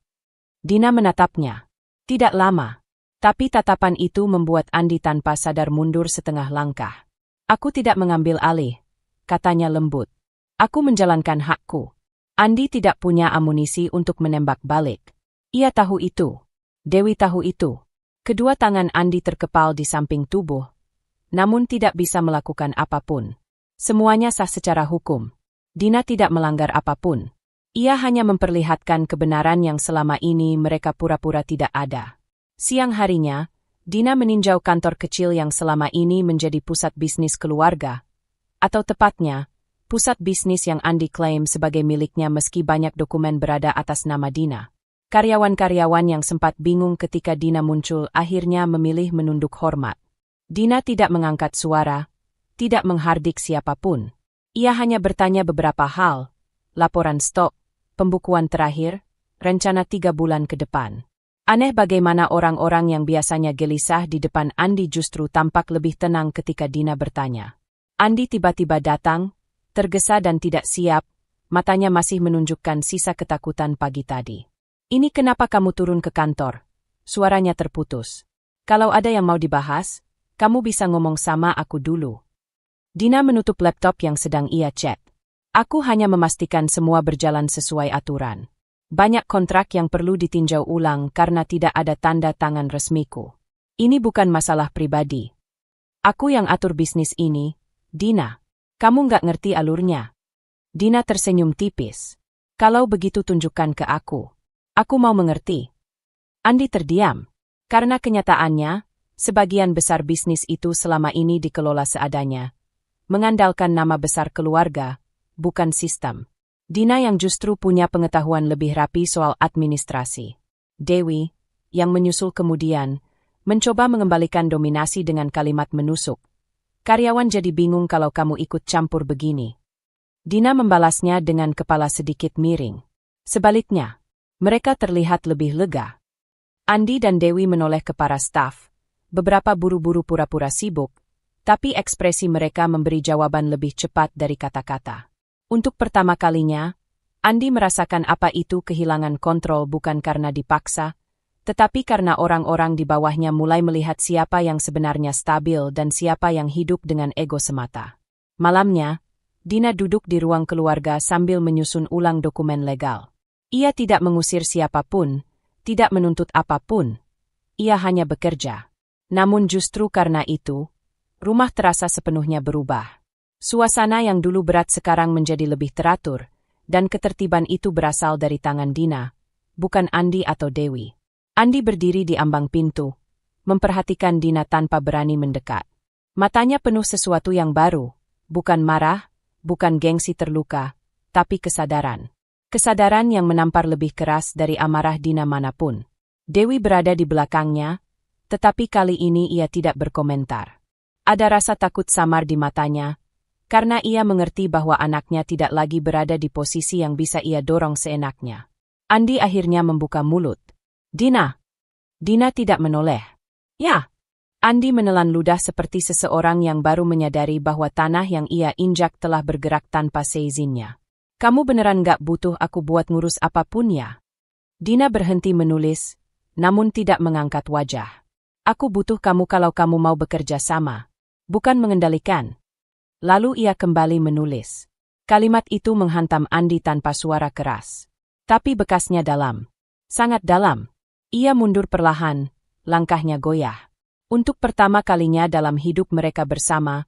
S1: Dina menatapnya. Tidak lama, tapi tatapan itu membuat Andi tanpa sadar mundur setengah langkah. "Aku tidak mengambil alih," katanya lembut. "Aku menjalankan hakku." Andi tidak punya amunisi untuk menembak balik. Ia tahu itu. Dewi tahu itu. Kedua tangan Andi terkepal di samping tubuh, namun tidak bisa melakukan apapun. Semuanya sah secara hukum. Dina tidak melanggar apapun. Ia hanya memperlihatkan kebenaran yang selama ini mereka pura-pura tidak ada. Siang harinya, Dina meninjau kantor kecil yang selama ini menjadi pusat bisnis keluarga. Atau tepatnya, pusat bisnis yang Andi klaim sebagai miliknya meski banyak dokumen berada atas nama Dina. Karyawan-karyawan yang sempat bingung ketika Dina muncul akhirnya memilih menunduk hormat. Dina tidak mengangkat suara, tidak menghardik siapapun. Ia hanya bertanya beberapa hal, laporan stok, pembukuan terakhir, rencana 3 bulan ke depan. Aneh bagaimana orang-orang yang biasanya gelisah di depan Andi justru tampak lebih tenang ketika Dina bertanya. Andi tiba-tiba datang, tergesa dan tidak siap, matanya masih menunjukkan sisa ketakutan pagi tadi. "Ini kenapa kamu turun ke kantor?" Suaranya terputus. "Kalau ada yang mau dibahas, kamu bisa ngomong sama aku dulu." Dina menutup laptop yang sedang ia cek. "Aku hanya memastikan semua berjalan sesuai aturan. Banyak kontrak yang perlu ditinjau ulang karena tidak ada tanda tangan resmiku. Ini bukan masalah pribadi. Aku yang atur bisnis ini, Dina. Kamu nggak ngerti alurnya." Dina tersenyum tipis. "Kalau begitu tunjukkan ke aku. Aku mau mengerti." Andi terdiam. Karena kenyataannya, sebagian besar bisnis itu selama ini dikelola seadanya. Mengandalkan nama besar keluarga, bukan sistem. Dina yang justru punya pengetahuan lebih rapi soal administrasi. Dewi, yang menyusul kemudian, mencoba mengembalikan dominasi dengan kalimat menusuk. "Karyawan jadi bingung kalau kamu ikut campur begini." Dina membalasnya dengan kepala sedikit miring. Sebaliknya, mereka terlihat lebih lega. Andi dan Dewi menoleh ke para staf. Beberapa buru-buru pura-pura sibuk, tapi ekspresi mereka memberi jawaban lebih cepat dari kata-kata. Untuk pertama kalinya, Andi merasakan apa itu kehilangan kontrol bukan karena dipaksa, tetapi karena orang-orang di bawahnya mulai melihat siapa yang sebenarnya stabil dan siapa yang hidup dengan ego semata. Malamnya, Dina duduk di ruang keluarga sambil menyusun ulang dokumen legal. Ia tidak mengusir siapapun, tidak menuntut apapun. Ia hanya bekerja. Namun justru karena itu, rumah terasa sepenuhnya berubah. Suasana yang dulu berat sekarang menjadi lebih teratur, dan ketertiban itu berasal dari tangan Dina, bukan Andi atau Dewi. Andi berdiri di ambang pintu, memperhatikan Dina tanpa berani mendekat. Matanya penuh sesuatu yang baru, bukan marah, bukan gengsi terluka, tapi kesadaran. Kesadaran yang menampar lebih keras dari amarah Dina manapun. Dewi berada di belakangnya, tetapi kali ini ia tidak berkomentar. Ada rasa takut samar di matanya, karena ia mengerti bahwa anaknya tidak lagi berada di posisi yang bisa ia dorong seenaknya. Andi akhirnya membuka mulut. Dina. Dina tidak menoleh. Ya. Andi menelan ludah seperti seseorang yang baru menyadari bahwa tanah yang ia injak telah bergerak tanpa seizinnya. Kamu beneran gak butuh aku buat ngurus apapun ya? Dina berhenti menulis, namun tidak mengangkat wajah. Aku butuh kamu kalau kamu mau bekerja sama, bukan mengendalikan. Lalu ia kembali menulis. Kalimat itu menghantam Andi tanpa suara keras. Tapi bekasnya dalam. Sangat dalam. Ia mundur perlahan, langkahnya goyah. Untuk pertama kalinya dalam hidup mereka bersama,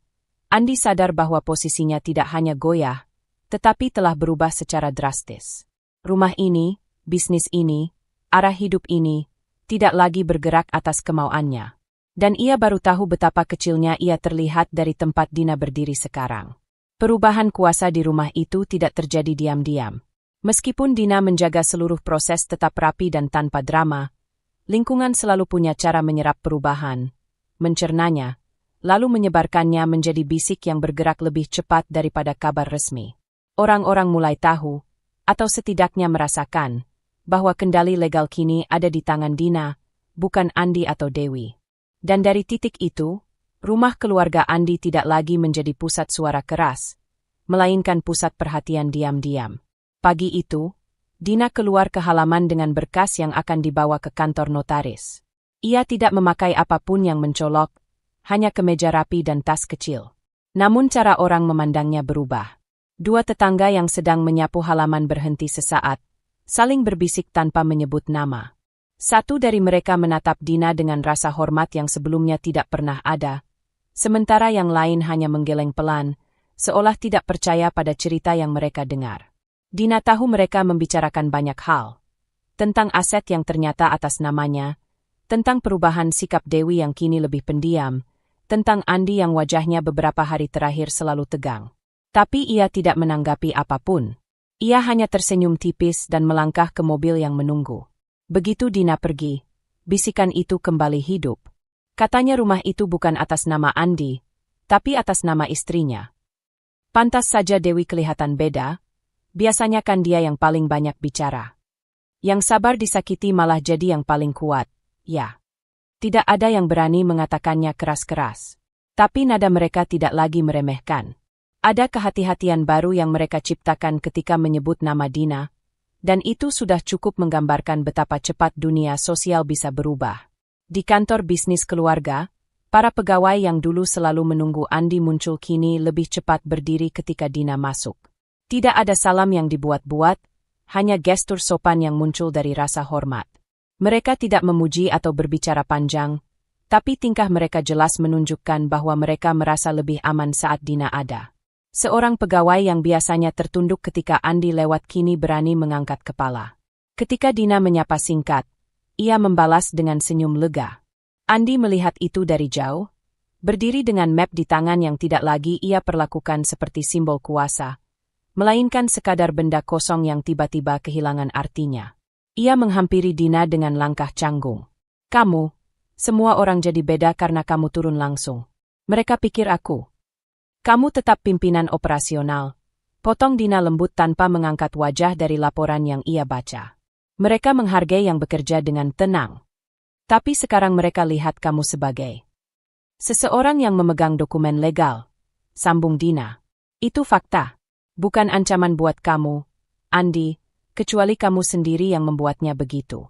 S1: Andi sadar bahwa posisinya tidak hanya goyah, tetapi telah berubah secara drastis. Rumah ini, bisnis ini, arah hidup ini, tidak lagi bergerak atas kemauannya. Dan ia baru tahu betapa kecilnya ia terlihat dari tempat Dina berdiri sekarang. Perubahan kuasa di rumah itu tidak terjadi diam-diam. Meskipun Dina menjaga seluruh proses tetap rapi dan tanpa drama, lingkungan selalu punya cara menyerap perubahan, mencernanya, lalu menyebarkannya menjadi bisik yang bergerak lebih cepat daripada kabar resmi. Orang-orang mulai tahu, atau setidaknya merasakan, bahwa kendali legal kini ada di tangan Dina, bukan Andi atau Dewi. Dan dari titik itu, rumah keluarga Andi tidak lagi menjadi pusat suara keras, melainkan pusat perhatian diam-diam. Pagi itu, Dina keluar ke halaman dengan berkas yang akan dibawa ke kantor notaris. Ia tidak memakai apapun yang mencolok, hanya kemeja rapi dan tas kecil. Namun cara orang memandangnya berubah. Dua tetangga yang sedang menyapu halaman berhenti sesaat, saling berbisik tanpa menyebut nama. Satu dari mereka menatap Dina dengan rasa hormat yang sebelumnya tidak pernah ada, sementara yang lain hanya menggeleng pelan, seolah tidak percaya pada cerita yang mereka dengar. Dina tahu mereka membicarakan banyak hal. Tentang aset yang ternyata atas namanya, tentang perubahan sikap Dewi yang kini lebih pendiam, tentang Andi yang wajahnya beberapa hari terakhir selalu tegang. Tapi ia tidak menanggapi apapun. Ia hanya tersenyum tipis dan melangkah ke mobil yang menunggu. Begitu Dina pergi, bisikan itu kembali hidup. Katanya rumah itu bukan atas nama Andi, tapi atas nama istrinya. Pantas saja Dewi kelihatan beda. Biasanya kan dia yang paling banyak bicara. Yang sabar disakiti malah jadi yang paling kuat, ya. Tidak ada yang berani mengatakannya keras-keras. Tapi nada mereka tidak lagi meremehkan. Ada kehati-hatian baru yang mereka ciptakan ketika menyebut nama Dina, dan itu sudah cukup menggambarkan betapa cepat dunia sosial bisa berubah. Di kantor bisnis keluarga, para pegawai yang dulu selalu menunggu Andi muncul kini lebih cepat berdiri ketika Dina masuk. Tidak ada salam yang dibuat-buat, hanya gestur sopan yang muncul dari rasa hormat. Mereka tidak memuji atau berbicara panjang, tapi tingkah mereka jelas menunjukkan bahwa mereka merasa lebih aman saat Dina ada. Seorang pegawai yang biasanya tertunduk ketika Andi lewat kini berani mengangkat kepala. Ketika Dina menyapa singkat, ia membalas dengan senyum lega. Andi melihat itu dari jauh, berdiri dengan map di tangan yang tidak lagi ia perlakukan seperti simbol kuasa, melainkan sekadar benda kosong yang tiba-tiba kehilangan artinya. Ia menghampiri Dina dengan langkah canggung. Kamu, semua orang jadi beda karena kamu turun langsung. Mereka pikir aku. Kamu tetap pimpinan operasional. Potong Dina lembut tanpa mengangkat wajah dari laporan yang ia baca. Mereka menghargai yang bekerja dengan tenang. Tapi sekarang mereka lihat kamu sebagai seseorang yang memegang dokumen legal. Sambung Dina. Itu fakta. Bukan ancaman buat kamu, Andi, kecuali kamu sendiri yang membuatnya begitu.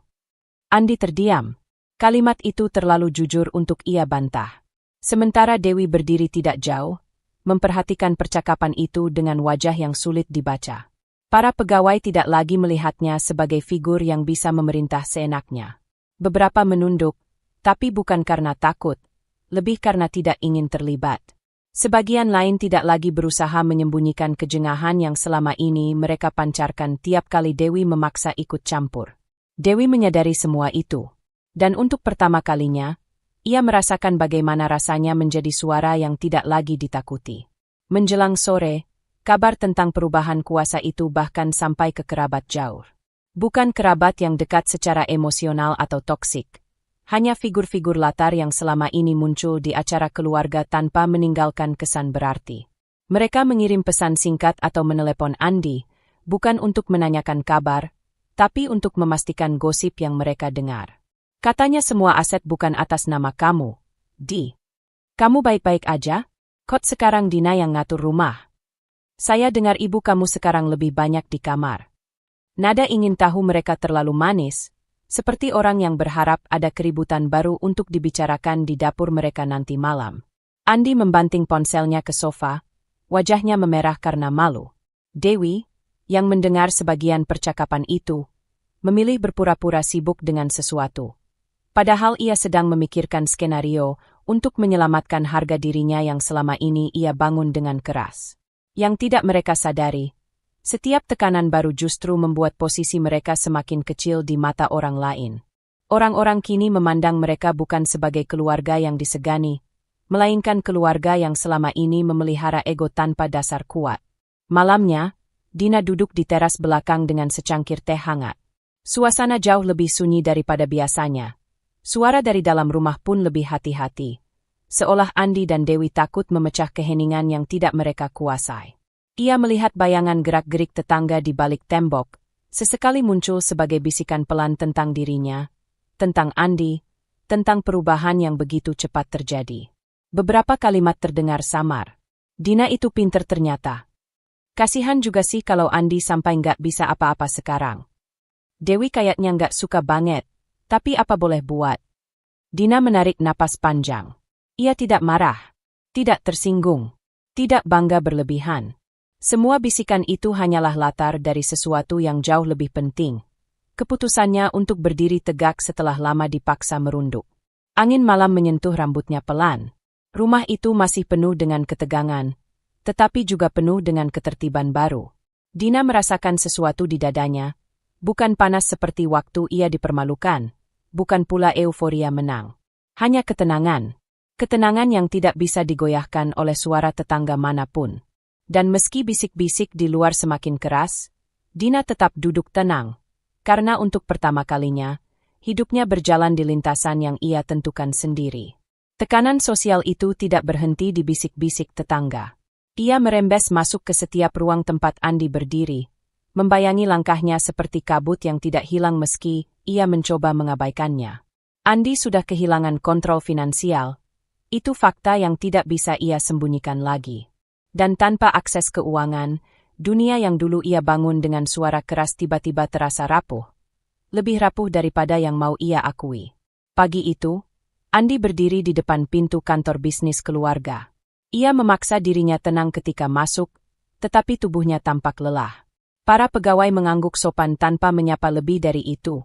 S1: Andi terdiam. Kalimat itu terlalu jujur untuk ia bantah. Sementara Dewi berdiri tidak jauh, memperhatikan percakapan itu dengan wajah yang sulit dibaca. Para pegawai tidak lagi melihatnya sebagai figur yang bisa memerintah seenaknya. Beberapa menunduk, tapi bukan karena takut, lebih karena tidak ingin terlibat. Sebagian lain tidak lagi berusaha menyembunyikan kejengahan yang selama ini mereka pancarkan tiap kali Dewi memaksa ikut campur. Dewi menyadari semua itu. Dan untuk pertama kalinya, ia merasakan bagaimana rasanya menjadi suara yang tidak lagi ditakuti. Menjelang sore, Kabar tentang perubahan kuasa itu bahkan sampai ke kerabat jauh. Bukan kerabat yang dekat secara emosional atau toksik. Hanya figur-figur latar yang selama ini muncul di acara keluarga tanpa meninggalkan kesan berarti. Mereka mengirim pesan singkat atau menelepon Andi, bukan untuk menanyakan kabar, tapi untuk memastikan gosip yang mereka dengar. Katanya semua aset bukan atas nama kamu, Di. Kamu baik-baik aja? Kok sekarang Dina yang ngatur rumah? Saya dengar ibu kamu sekarang lebih banyak di kamar. Nada ingin tahu mereka terlalu manis, seperti orang yang berharap ada keributan baru untuk dibicarakan di dapur mereka nanti malam. Andi membanting ponselnya ke sofa, wajahnya memerah karena malu. Dewi, yang mendengar sebagian percakapan itu, memilih berpura-pura sibuk dengan sesuatu. Padahal ia sedang memikirkan skenario untuk menyelamatkan harga dirinya yang selama ini ia bangun dengan keras. Yang tidak mereka sadari, setiap tekanan baru justru membuat posisi mereka semakin kecil di mata orang lain. Orang-orang kini memandang mereka bukan sebagai keluarga yang disegani, melainkan keluarga yang selama ini memelihara ego tanpa dasar kuat. Malamnya, Dina duduk di teras belakang dengan secangkir teh hangat. Suasana jauh lebih sunyi daripada biasanya. Suara dari dalam rumah pun lebih hati-hati. Seolah Andi dan Dewi takut memecah keheningan yang tidak mereka kuasai. Ia melihat bayangan gerak-gerik tetangga di balik tembok, sesekali muncul sebagai bisikan pelan tentang dirinya, tentang Andi, tentang perubahan yang begitu cepat terjadi. Beberapa kalimat terdengar samar. Dina itu pinter ternyata. Kasihan juga sih kalau Andi sampai nggak bisa apa-apa sekarang. Dewi kayaknya nggak suka banget, tapi apa boleh buat. Dina menarik napas panjang. Ia tidak marah, tidak tersinggung, tidak bangga berlebihan. Semua bisikan itu hanyalah latar dari sesuatu yang jauh lebih penting. Keputusannya untuk berdiri tegak setelah lama dipaksa merunduk. Angin malam menyentuh rambutnya pelan. Rumah itu masih penuh dengan ketegangan, tetapi juga penuh dengan ketertiban baru. Dina merasakan sesuatu di dadanya, bukan panas seperti waktu ia dipermalukan, bukan pula euforia menang. Hanya ketenangan. Ketenangan yang tidak bisa digoyahkan oleh suara tetangga manapun. Dan meski bisik-bisik di luar semakin keras, Dina tetap duduk tenang, karena untuk pertama kalinya, hidupnya berjalan di lintasan yang ia tentukan sendiri. Tekanan sosial itu tidak berhenti di bisik-bisik tetangga. Ia merembes masuk ke setiap ruang tempat Andi berdiri, membayangi langkahnya seperti kabut yang tidak hilang meski ia mencoba mengabaikannya. Andi sudah kehilangan kontrol finansial, itu fakta yang tidak bisa ia sembunyikan lagi. Dan tanpa akses keuangan, dunia yang dulu ia bangun dengan suara keras tiba-tiba terasa rapuh. Lebih rapuh daripada yang mau ia akui. Pagi itu, Andi berdiri di depan pintu kantor bisnis keluarga. Ia memaksa dirinya tenang ketika masuk, tetapi tubuhnya tampak lelah. Para pegawai mengangguk sopan tanpa menyapa lebih dari itu.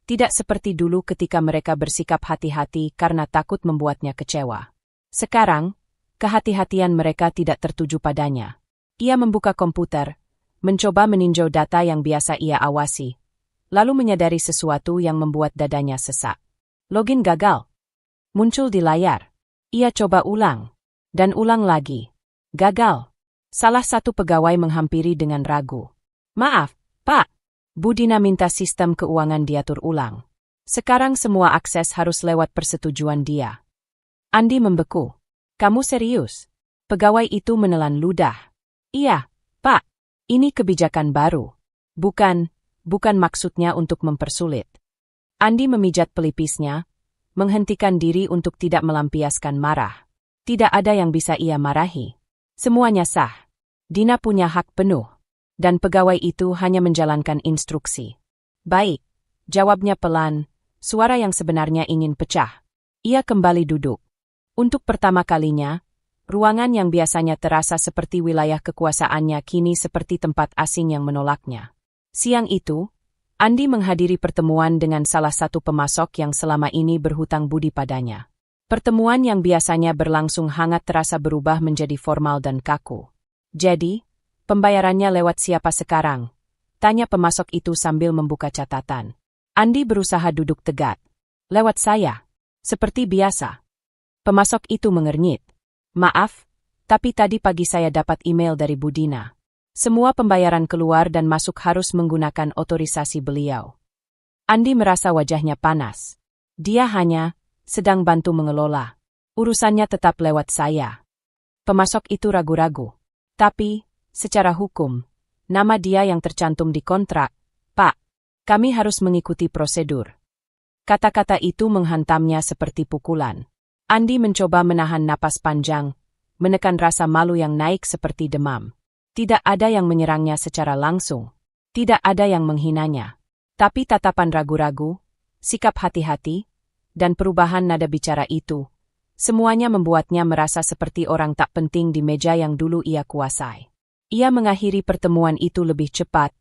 S1: Tidak seperti dulu ketika mereka bersikap hati-hati karena takut membuatnya kecewa. Sekarang, kehati-hatian mereka tidak tertuju padanya. Ia membuka komputer, mencoba meninjau data yang biasa ia awasi, lalu menyadari sesuatu yang membuat dadanya sesak. Login gagal. Muncul di layar. Ia coba ulang. Dan ulang lagi. Gagal. Salah satu pegawai menghampiri dengan ragu. Maaf, Pak. Bu Dina minta sistem keuangan diatur ulang. Sekarang semua akses harus lewat persetujuan dia. Andi membeku. Kamu serius? Pegawai itu menelan ludah. Iya, Pak. Ini kebijakan baru. Bukan maksudnya untuk mempersulit. Andi memijat pelipisnya, menghentikan diri untuk tidak melampiaskan marah. Tidak ada yang bisa ia marahi. Semuanya sah. Dina punya hak penuh. Dan pegawai itu hanya menjalankan instruksi. Baik, jawabnya pelan, suara yang sebenarnya ingin pecah. Ia kembali duduk. Untuk pertama kalinya, ruangan yang biasanya terasa seperti wilayah kekuasaannya kini seperti tempat asing yang menolaknya. Siang itu, Andi menghadiri pertemuan dengan salah satu pemasok yang selama ini berhutang budi padanya. Pertemuan yang biasanya berlangsung hangat terasa berubah menjadi formal dan kaku. Jadi, pembayarannya lewat siapa sekarang? Tanya pemasok itu sambil membuka catatan. Andi berusaha duduk tegak. Lewat saya. Seperti biasa. Pemasok itu mengernyit. Maaf, tapi tadi pagi saya dapat email dari Bu Dina. Semua pembayaran keluar dan masuk harus menggunakan otorisasi beliau. Andi merasa wajahnya panas. Dia hanya sedang bantu mengelola. Urusannya tetap lewat saya. Pemasok itu ragu-ragu. Tapi, secara hukum, nama dia yang tercantum di kontrak. Pak, kami harus mengikuti prosedur. Kata-kata itu menghantamnya seperti pukulan. Andi mencoba menahan napas panjang, menekan rasa malu yang naik seperti demam. Tidak ada yang menyerangnya secara langsung. Tidak ada yang menghinanya. Tapi tatapan ragu-ragu, sikap hati-hati, dan perubahan nada bicara itu, semuanya membuatnya merasa seperti orang tak penting di meja yang dulu ia kuasai. Ia mengakhiri pertemuan itu lebih cepat,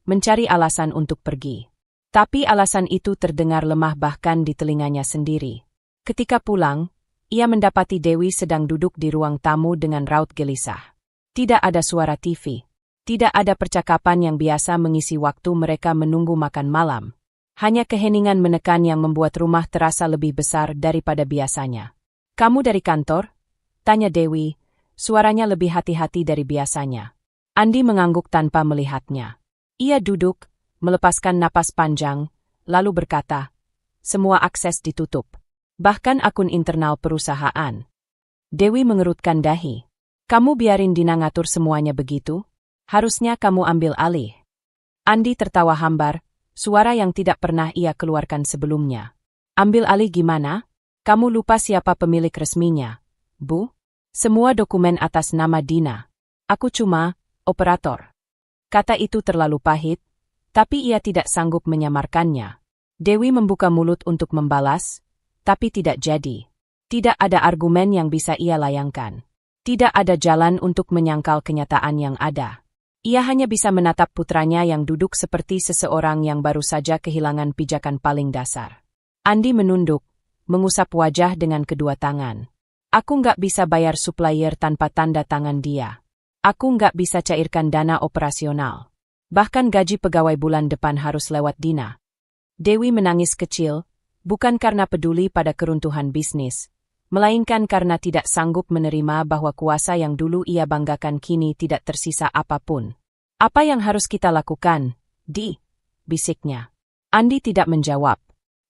S1: mencari alasan untuk pergi. Tapi alasan itu terdengar lemah bahkan di telinganya sendiri. Ketika pulang, ia mendapati Dewi sedang duduk di ruang tamu dengan raut gelisah. Tidak ada suara TV. Tidak ada percakapan yang biasa mengisi waktu mereka menunggu makan malam. Hanya keheningan menekan yang membuat rumah terasa lebih besar daripada biasanya. "Kamu dari kantor?" tanya Dewi, suaranya lebih hati-hati dari biasanya. Andi mengangguk tanpa melihatnya. Ia duduk, melepaskan napas panjang, lalu berkata, "Semua akses ditutup. Bahkan akun internal perusahaan." Dewi mengerutkan dahi. "Kamu biarin Dina ngatur semuanya begitu? Harusnya kamu ambil alih." Andi tertawa hambar, suara yang tidak pernah ia keluarkan sebelumnya. "Ambil alih gimana? Kamu lupa siapa pemilik resminya, Bu? Semua dokumen atas nama Dina. Aku cuma operator." Kata itu terlalu pahit, tapi ia tidak sanggup menyamarkannya. Dewi membuka mulut untuk membalas, tapi tidak jadi. Tidak ada argumen yang bisa ia layangkan. Tidak ada jalan untuk menyangkal kenyataan yang ada. Ia hanya bisa menatap putranya yang duduk seperti seseorang yang baru saja kehilangan pijakan paling dasar. Andi menunduk, mengusap wajah dengan kedua tangan. "Aku nggak bisa bayar supplier tanpa tanda tangan dia. Aku nggak bisa cairkan dana operasional. Bahkan gaji pegawai bulan depan harus lewat Dina." Dewi menangis kecil, bukan karena peduli pada keruntuhan bisnis, melainkan karena tidak sanggup menerima bahwa kuasa yang dulu ia banggakan kini tidak tersisa apapun. "Apa yang harus kita lakukan, Di?" bisiknya. Andi tidak menjawab,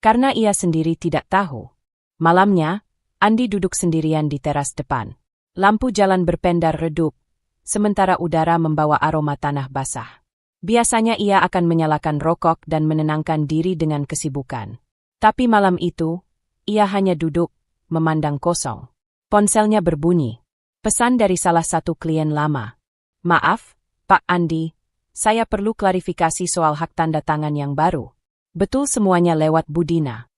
S1: karena ia sendiri tidak tahu. Malamnya, Andi duduk sendirian di teras depan. Lampu jalan berpendar redup, sementara udara membawa aroma tanah basah. Biasanya ia akan menyalakan rokok dan menenangkan diri dengan kesibukan. Tapi malam itu, ia hanya duduk, memandang kosong. Ponselnya berbunyi. Pesan dari salah satu klien lama. "Maaf, Pak Andi, saya perlu klarifikasi soal hak tanda tangan yang baru. Betul semuanya lewat Bu Dina?"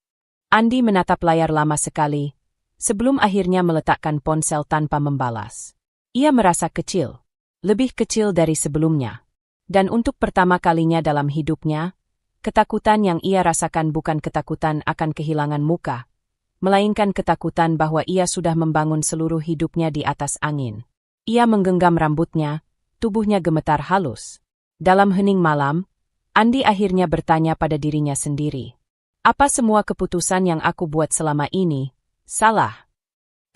S1: Andi menatap layar lama sekali, sebelum akhirnya meletakkan ponsel tanpa membalas. Ia merasa kecil, lebih kecil dari sebelumnya. Dan untuk pertama kalinya dalam hidupnya, ketakutan yang ia rasakan bukan ketakutan akan kehilangan muka, melainkan ketakutan bahwa ia sudah membangun seluruh hidupnya di atas angin. Ia menggenggam rambutnya, tubuhnya gemetar halus. Dalam hening malam, Andi akhirnya bertanya pada dirinya sendiri. "Apa semua keputusan yang aku buat selama ini salah?"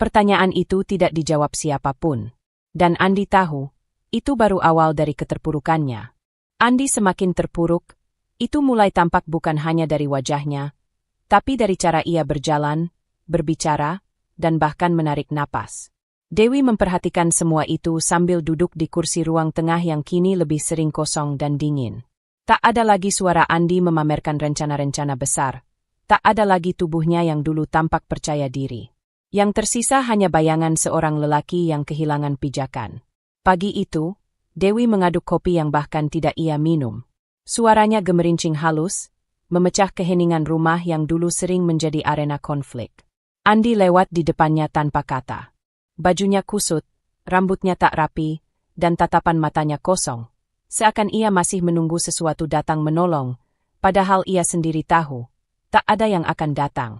S1: Pertanyaan itu tidak dijawab siapapun. Dan Andi tahu, itu baru awal dari keterpurukannya. Andi semakin terpuruk, itu mulai tampak bukan hanya dari wajahnya, tapi dari cara ia berjalan, berbicara, dan bahkan menarik napas. Dewi memperhatikan semua itu sambil duduk di kursi ruang tengah yang kini lebih sering kosong dan dingin. Tak ada lagi suara Andi memamerkan rencana-rencana besar. Tak ada lagi tubuhnya yang dulu tampak percaya diri. Yang tersisa hanya bayangan seorang lelaki yang kehilangan pijakan. Pagi itu, Dewi mengaduk kopi yang bahkan tidak ia minum. Suaranya gemerincing halus, memecah keheningan rumah yang dulu sering menjadi arena konflik. Andi lewat di depannya tanpa kata. Bajunya kusut, rambutnya tak rapi, dan tatapan matanya kosong. Seakan ia masih menunggu sesuatu datang menolong, padahal ia sendiri tahu, tak ada yang akan datang.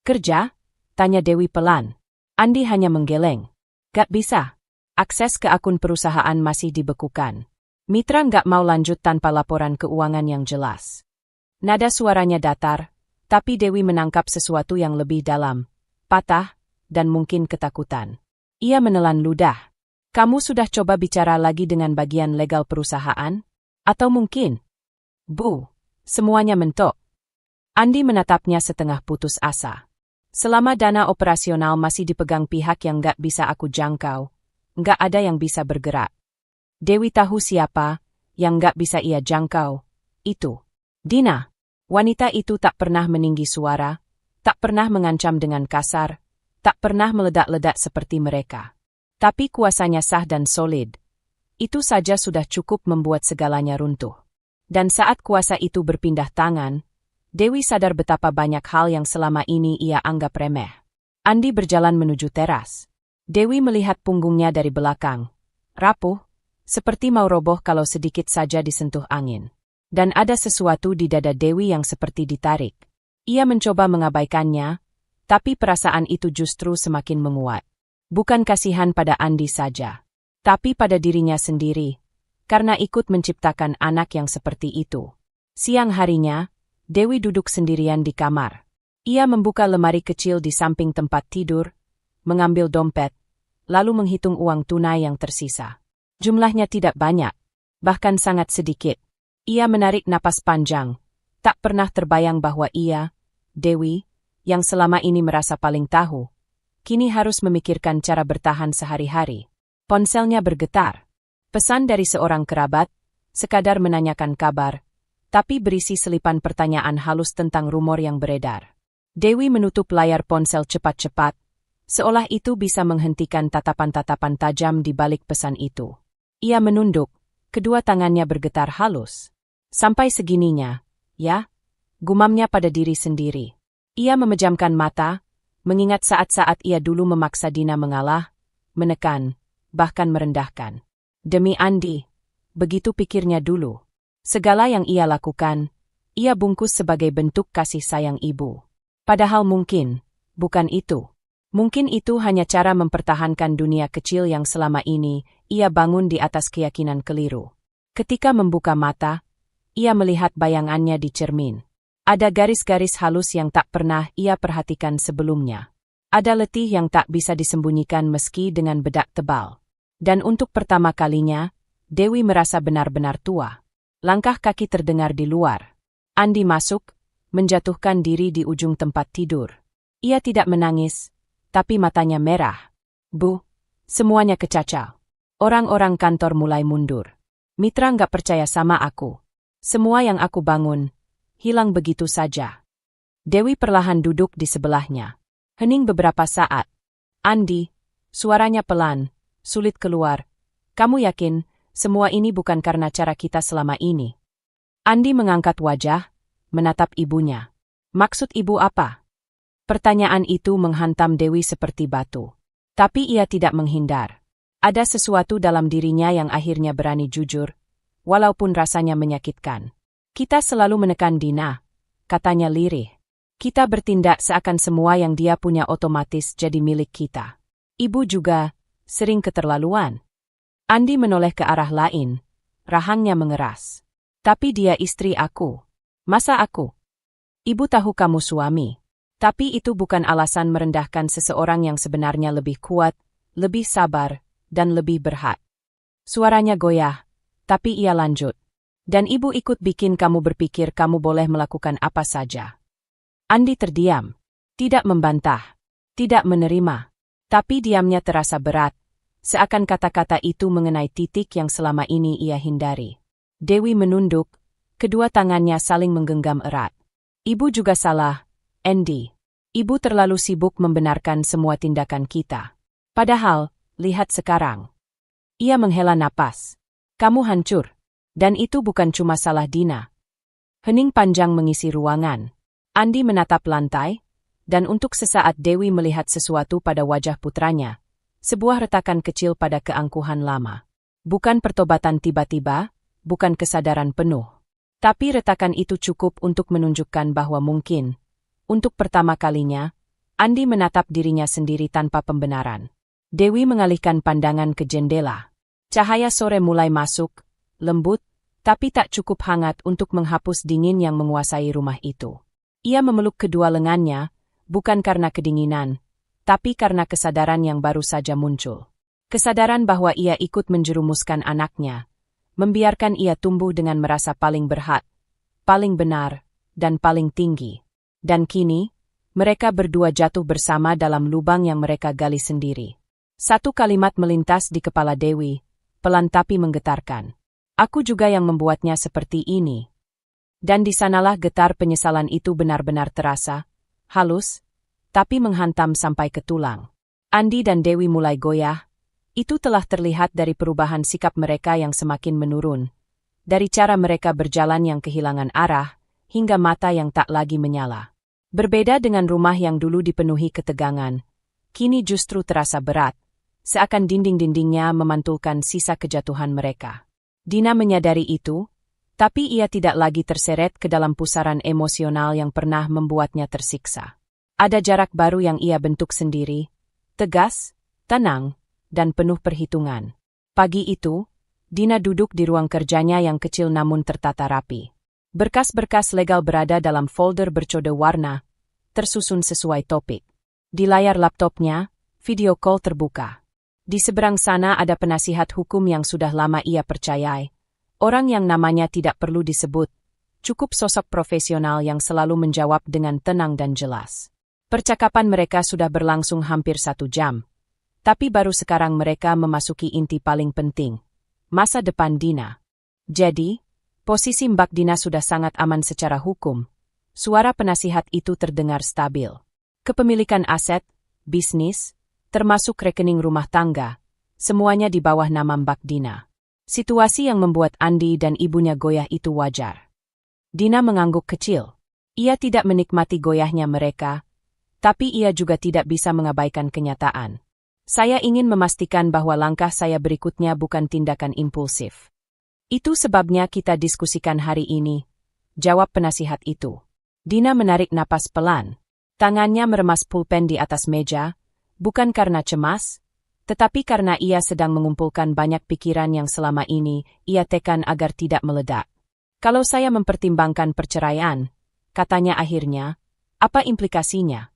S1: "Kerja?" tanya Dewi pelan. Andi hanya menggeleng. "Gak bisa. Akses ke akun perusahaan masih dibekukan. Mitra nggak mau lanjut tanpa laporan keuangan yang jelas." Nada suaranya datar, tapi Dewi menangkap sesuatu yang lebih dalam, patah, dan mungkin ketakutan. Ia menelan ludah. Kamu sudah coba bicara lagi dengan bagian legal perusahaan? Atau mungkin? Bu, semuanya mentok. Andi menatapnya setengah putus asa. Selama dana operasional masih dipegang pihak yang nggak bisa aku jangkau, nggak ada yang bisa bergerak. Dewi tahu siapa yang nggak bisa ia jangkau. Itu Dina. Wanita itu tak pernah meninggi suara, tak pernah mengancam dengan kasar, tak pernah meledak-ledak seperti mereka. Tapi kuasanya sah dan solid. Itu saja sudah cukup membuat segalanya runtuh. Dan saat kuasa itu berpindah tangan, Dewi sadar betapa banyak hal yang selama ini ia anggap remeh. Andi berjalan menuju teras. Dewi melihat punggungnya dari belakang. Rapuh, seperti mau roboh kalau sedikit saja disentuh angin. Dan ada sesuatu di dada Dewi yang seperti ditarik. Ia mencoba mengabaikannya, tapi perasaan itu justru semakin menguat. Bukan kasihan pada Andi saja, tapi pada dirinya sendiri, karena ikut menciptakan anak yang seperti itu. Siang harinya, Dewi duduk sendirian di kamar. Ia membuka lemari kecil di samping tempat tidur, mengambil dompet, lalu menghitung uang tunai yang tersisa. Jumlahnya tidak banyak, bahkan sangat sedikit. Ia menarik napas panjang, tak pernah terbayang bahwa ia, Dewi, yang selama ini merasa paling tahu, kini harus memikirkan cara bertahan sehari-hari. Ponselnya bergetar. Pesan dari seorang kerabat, sekadar menanyakan kabar, tapi berisi selipan pertanyaan halus tentang rumor yang beredar. Dewi menutup layar ponsel cepat-cepat, seolah itu bisa menghentikan tatapan-tatapan tajam di balik pesan itu. Ia menunduk, kedua tangannya bergetar halus. Sampai segininya, ya? Gumamnya pada diri sendiri. Ia memejamkan mata, mengingat saat-saat ia dulu memaksa Dina mengalah, menekan, bahkan merendahkan. Demi Andi, begitu pikirnya dulu. Segala yang ia lakukan, ia bungkus sebagai bentuk kasih sayang ibu. Padahal mungkin, bukan itu. Mungkin itu hanya cara mempertahankan dunia kecil yang selama ini ia bangun di atas keyakinan keliru. Ketika membuka mata, ia melihat bayangannya di cermin. Ada garis-garis halus yang tak pernah ia perhatikan sebelumnya. Ada letih yang tak bisa disembunyikan meski dengan bedak tebal. Dan untuk pertama kalinya, Dewi merasa benar-benar tua. Langkah kaki terdengar di luar. Andi masuk, menjatuhkan diri di ujung tempat tidur. Ia tidak menangis, tapi matanya merah. Bu, semuanya kecacau. Orang-orang kantor mulai mundur. Mitra nggak percaya sama aku. Semua yang aku bangun, hilang begitu saja. Dewi perlahan duduk di sebelahnya. Hening beberapa saat. Andi, suaranya pelan, sulit keluar. Kamu yakin, semua ini bukan karena cara kita selama ini? Andi mengangkat wajah, menatap ibunya. Maksud ibu apa? Pertanyaan itu menghantam Dewi seperti batu. Tapi ia tidak menghindar. Ada sesuatu dalam dirinya yang akhirnya berani jujur, walaupun rasanya menyakitkan. Kita selalu menekan Dina, katanya lirih. Kita bertindak seakan semua yang dia punya otomatis jadi milik kita. Ibu juga sering keterlaluan. Andi menoleh ke arah lain, rahangnya mengeras. Tapi dia istri aku. Masa aku? Ibu tahu kamu suami. Tapi itu bukan alasan merendahkan seseorang yang sebenarnya lebih kuat, lebih sabar, dan lebih berhak. Suaranya goyah, tapi ia lanjut. Dan ibu ikut bikin kamu berpikir kamu boleh melakukan apa saja. Andi terdiam. Tidak membantah. Tidak menerima. Tapi diamnya terasa berat. Seakan kata-kata itu mengenai titik yang selama ini ia hindari. Dewi menunduk. Kedua tangannya saling menggenggam erat. Ibu juga salah, Andy. Ibu terlalu sibuk membenarkan semua tindakan kita. Padahal, lihat sekarang. Ia menghela napas. Kamu hancur. Dan itu bukan cuma salah Dina. Hening panjang mengisi ruangan. Andi menatap lantai, dan untuk sesaat Dewi melihat sesuatu pada wajah putranya. Sebuah retakan kecil pada keangkuhan lama. Bukan pertobatan tiba-tiba, bukan kesadaran penuh. Tapi retakan itu cukup untuk menunjukkan bahwa mungkin, untuk pertama kalinya, Andi menatap dirinya sendiri tanpa pembenaran. Dewi mengalihkan pandangan ke jendela. Cahaya sore mulai masuk, lembut, tapi tak cukup hangat untuk menghapus dingin yang menguasai rumah itu. Ia memeluk kedua lengannya, bukan karena kedinginan, tapi karena kesadaran yang baru saja muncul. Kesadaran bahwa ia ikut menjerumuskan anaknya, membiarkan ia tumbuh dengan merasa paling berhak, paling benar, dan paling tinggi. Dan kini, mereka berdua jatuh bersama dalam lubang yang mereka gali sendiri. Satu kalimat melintas di kepala Dewi, pelan tapi menggetarkan. Aku juga yang membuatnya seperti ini. Dan di sanalah getar penyesalan itu benar-benar terasa, halus, tapi menghantam sampai ke tulang. Andi dan Dewi mulai goyah. Itu telah terlihat dari perubahan sikap mereka yang semakin menurun, dari cara mereka berjalan yang kehilangan arah, hingga mata yang tak lagi menyala. Berbeda dengan rumah yang dulu dipenuhi ketegangan, kini justru terasa berat, seakan dinding-dindingnya memantulkan sisa kejatuhan mereka. Dina menyadari itu, tapi ia tidak lagi terseret ke dalam pusaran emosional yang pernah membuatnya tersiksa. Ada jarak baru yang ia bentuk sendiri, tegas, tenang, dan penuh perhitungan. Pagi itu, Dina duduk di ruang kerjanya yang kecil namun tertata rapi. Berkas-berkas legal berada dalam folder berkode warna, tersusun sesuai topik. Di layar laptopnya, video call terbuka. Di seberang sana ada penasihat hukum yang sudah lama ia percayai. Orang yang namanya tidak perlu disebut, cukup sosok profesional yang selalu menjawab dengan tenang dan jelas. Percakapan mereka sudah berlangsung hampir 1 jam. Tapi baru sekarang mereka memasuki inti paling penting, masa depan Dina. Jadi, posisi Mbak Dina sudah sangat aman secara hukum. Suara penasihat itu terdengar stabil. Kepemilikan aset, bisnis, termasuk rekening rumah tangga, semuanya di bawah nama Mbak Dina. Situasi yang membuat Andi dan ibunya goyah itu wajar. Dina mengangguk kecil. Ia tidak menikmati goyahnya mereka, tapi ia juga tidak bisa mengabaikan kenyataan. Saya ingin memastikan bahwa langkah saya berikutnya bukan tindakan impulsif. Itu sebabnya kita diskusikan hari ini, jawab penasihat itu. Dina menarik napas pelan. Tangannya meremas pulpen di atas meja, bukan karena cemas, tetapi karena ia sedang mengumpulkan banyak pikiran yang selama ini ia tekan agar tidak meledak. Kalau saya mempertimbangkan perceraian, katanya akhirnya, apa implikasinya?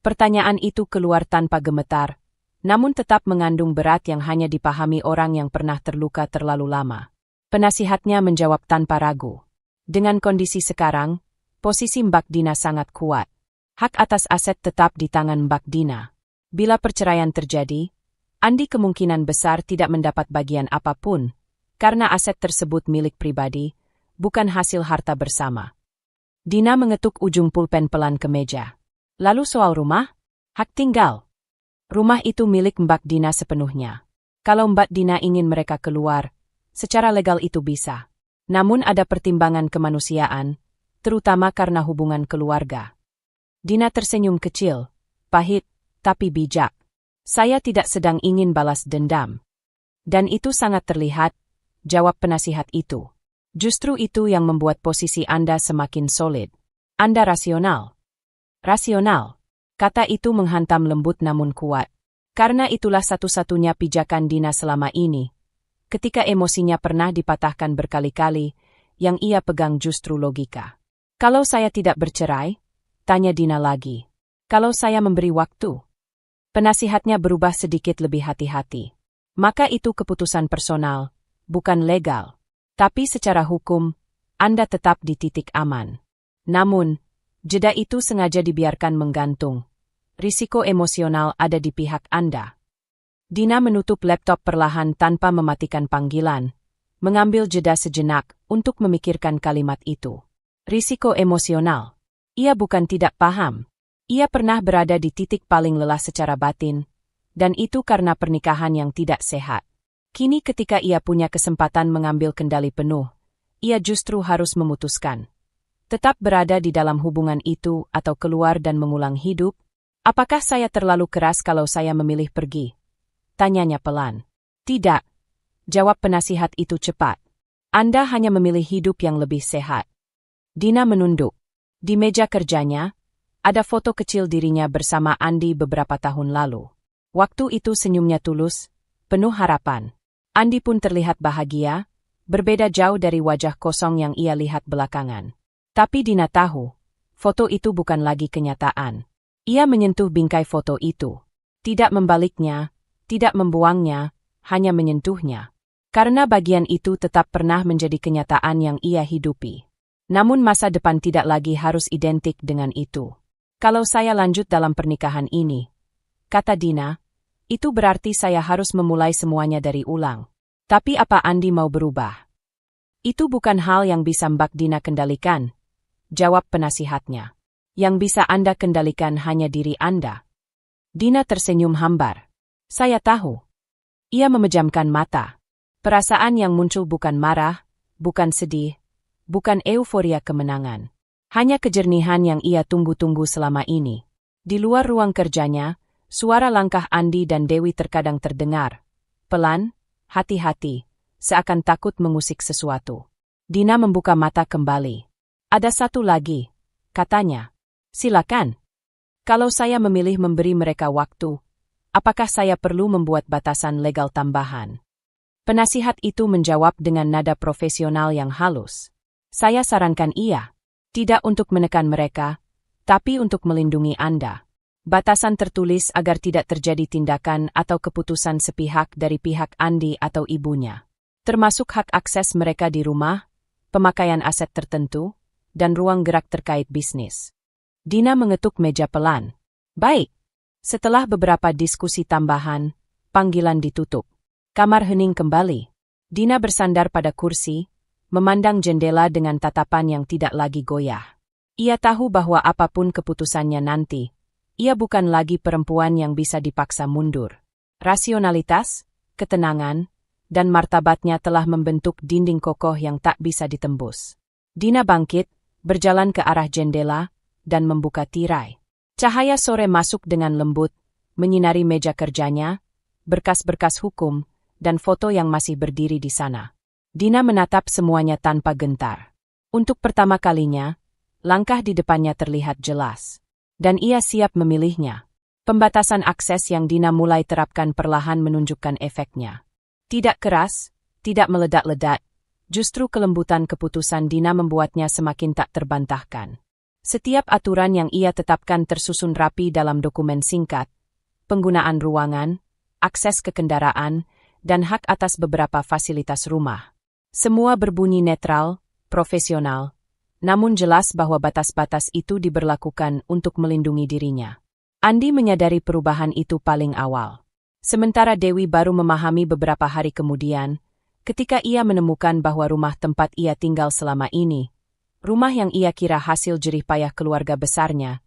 S1: Pertanyaan itu keluar tanpa gemetar, namun tetap mengandung berat yang hanya dipahami orang yang pernah terluka terlalu lama. Penasihatnya menjawab tanpa ragu. Dengan kondisi sekarang, posisi Mbak Dina sangat kuat. Hak atas aset tetap di tangan Mbak Dina. Bila perceraian terjadi, Andi kemungkinan besar tidak mendapat bagian apapun, karena aset tersebut milik pribadi, bukan hasil harta bersama. Dina mengetuk ujung pulpen pelan ke meja. Lalu soal rumah? Hak tinggal. Rumah itu milik Mbak Dina sepenuhnya. Kalau Mbak Dina ingin mereka keluar, secara legal itu bisa. Namun ada pertimbangan kemanusiaan, terutama karena hubungan keluarga. Dina tersenyum kecil, pahit, tapi bijak. Saya tidak sedang ingin balas dendam. Dan itu sangat terlihat, jawab penasihat itu. Justru itu yang membuat posisi Anda semakin solid. Anda rasional. Rasional. Kata itu menghantam lembut namun kuat. Karena itulah satu-satunya pijakan Dina selama ini. Ketika emosinya pernah dipatahkan berkali-kali, yang ia pegang justru logika. Kalau saya tidak bercerai? Tanya Dina lagi. Kalau saya memberi waktu? Penasihatnya berubah sedikit lebih hati-hati. Maka itu keputusan personal, bukan legal. Tapi secara hukum, Anda tetap di titik aman. Namun, jeda itu sengaja dibiarkan menggantung. Risiko emosional ada di pihak Anda. Dina menutup laptop perlahan tanpa mematikan panggilan, mengambil jeda sejenak untuk memikirkan kalimat itu. Risiko emosional. Ia bukan tidak paham. Ia pernah berada di titik paling lelah secara batin, dan itu karena pernikahan yang tidak sehat. Kini ketika ia punya kesempatan mengambil kendali penuh, ia justru harus memutuskan. Tetap berada di dalam hubungan itu atau keluar dan mengulang hidup. Apakah saya terlalu keras kalau saya memilih pergi? Tanyanya pelan. Tidak, jawab penasihat itu cepat. Anda hanya memilih hidup yang lebih sehat. Dina menunduk. Di meja kerjanya, ada foto kecil dirinya bersama Andi beberapa tahun lalu. Waktu itu senyumnya tulus, penuh harapan. Andi pun terlihat bahagia, berbeda jauh dari wajah kosong yang ia lihat belakangan. Tapi Dina tahu, foto itu bukan lagi kenyataan. Ia menyentuh bingkai foto itu. Tidak membaliknya, Tidak membuangnya, hanya menyentuhnya. Karena bagian itu tetap pernah menjadi kenyataan yang ia hidupi. Namun masa depan tidak lagi harus identik dengan itu. Kalau saya lanjut dalam pernikahan ini, kata Dina, itu berarti saya harus memulai semuanya dari ulang. Tapi apa Andi mau berubah? Itu bukan hal yang bisa Mbak Dina kendalikan, jawab penasihatnya. Yang bisa Anda kendalikan hanya diri Anda. Dina tersenyum hambar. Saya tahu. Ia memejamkan mata. Perasaan yang muncul bukan marah, bukan sedih, bukan euforia kemenangan. Hanya kejernihan yang ia tunggu-tunggu selama ini. Di luar ruang kerjanya, suara langkah Andi dan Dewi terkadang terdengar. Pelan, hati-hati, seakan takut mengusik sesuatu. Dina membuka mata kembali. Ada satu lagi, katanya. Silakan. Kalau saya memilih memberi mereka waktu, apakah saya perlu membuat batasan legal tambahan? Penasihat itu menjawab dengan nada profesional yang halus. Saya sarankan iya. Tidak untuk menekan mereka, tapi untuk melindungi Anda. Batasan tertulis agar tidak terjadi tindakan atau keputusan sepihak dari pihak Andi atau ibunya. Termasuk hak akses mereka di rumah, pemakaian aset tertentu, dan ruang gerak terkait bisnis. Dina mengetuk meja pelan. Baik. Setelah beberapa diskusi tambahan, panggilan ditutup. Kamar hening kembali. Dina bersandar pada kursi, memandang jendela dengan tatapan yang tidak lagi goyah. Ia tahu bahwa apapun keputusannya nanti, ia bukan lagi perempuan yang bisa dipaksa mundur. Rasionalitas, ketenangan, dan martabatnya telah membentuk dinding kokoh yang tak bisa ditembus. Dina bangkit, berjalan ke arah jendela, dan membuka tirai. Cahaya sore masuk dengan lembut, menyinari meja kerjanya, berkas-berkas hukum, dan foto yang masih berdiri di sana. Dina menatap semuanya tanpa gentar. Untuk pertama kalinya, langkah di depannya terlihat jelas. Dan ia siap memilihnya. Pembatasan akses yang Dina mulai terapkan perlahan menunjukkan efeknya. Tidak keras, tidak meledak-ledak, justru kelembutan keputusan Dina membuatnya semakin tak terbantahkan. Setiap aturan yang ia tetapkan tersusun rapi dalam dokumen singkat, penggunaan ruangan, akses ke kendaraan, dan hak atas beberapa fasilitas rumah. Semua berbunyi netral, profesional, namun jelas bahwa batas-batas itu diberlakukan untuk melindungi dirinya. Andi menyadari perubahan itu paling awal. Sementara Dewi baru memahami beberapa hari kemudian, ketika ia menemukan bahwa rumah tempat ia tinggal selama ini, rumah yang ia kira hasil jerih payah keluarga besarnya,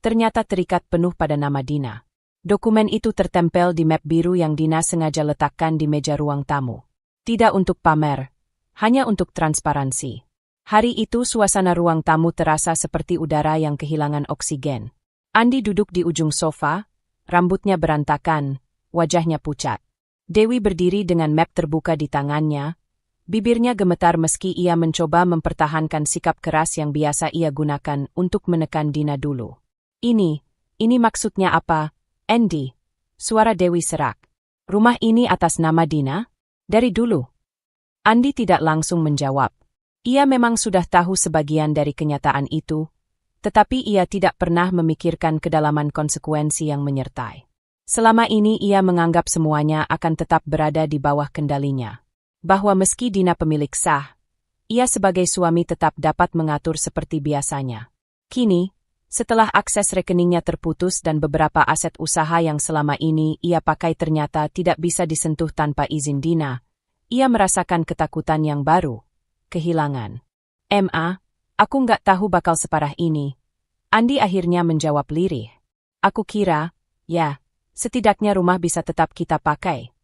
S1: ternyata terikat penuh pada nama Dina. Dokumen itu tertempel di map biru yang Dina sengaja letakkan di meja ruang tamu. Tidak untuk pamer, hanya untuk transparansi. Hari itu suasana ruang tamu terasa seperti udara yang kehilangan oksigen. Andi duduk di ujung sofa, rambutnya berantakan, wajahnya pucat. Dewi berdiri dengan map terbuka di tangannya, bibirnya gemetar meski ia mencoba mempertahankan sikap keras yang biasa ia gunakan untuk menekan Dina dulu. Ini maksudnya apa, Andy? Suara Dewi serak. Rumah ini atas nama Dina? Dari dulu. Andi tidak langsung menjawab. Ia memang sudah tahu sebagian dari kenyataan itu, tetapi ia tidak pernah memikirkan kedalaman konsekuensi yang menyertai. Selama ini ia menganggap semuanya akan tetap berada di bawah kendalinya. Bahwa meski Dina pemilik sah, ia sebagai suami tetap dapat mengatur seperti biasanya. Kini, setelah akses rekeningnya terputus dan beberapa aset usaha yang selama ini ia pakai ternyata tidak bisa disentuh tanpa izin Dina, ia merasakan ketakutan yang baru, kehilangan. Aku nggak tahu bakal separah ini. Andi akhirnya menjawab lirih. Aku kira, ya, setidaknya rumah bisa tetap kita pakai.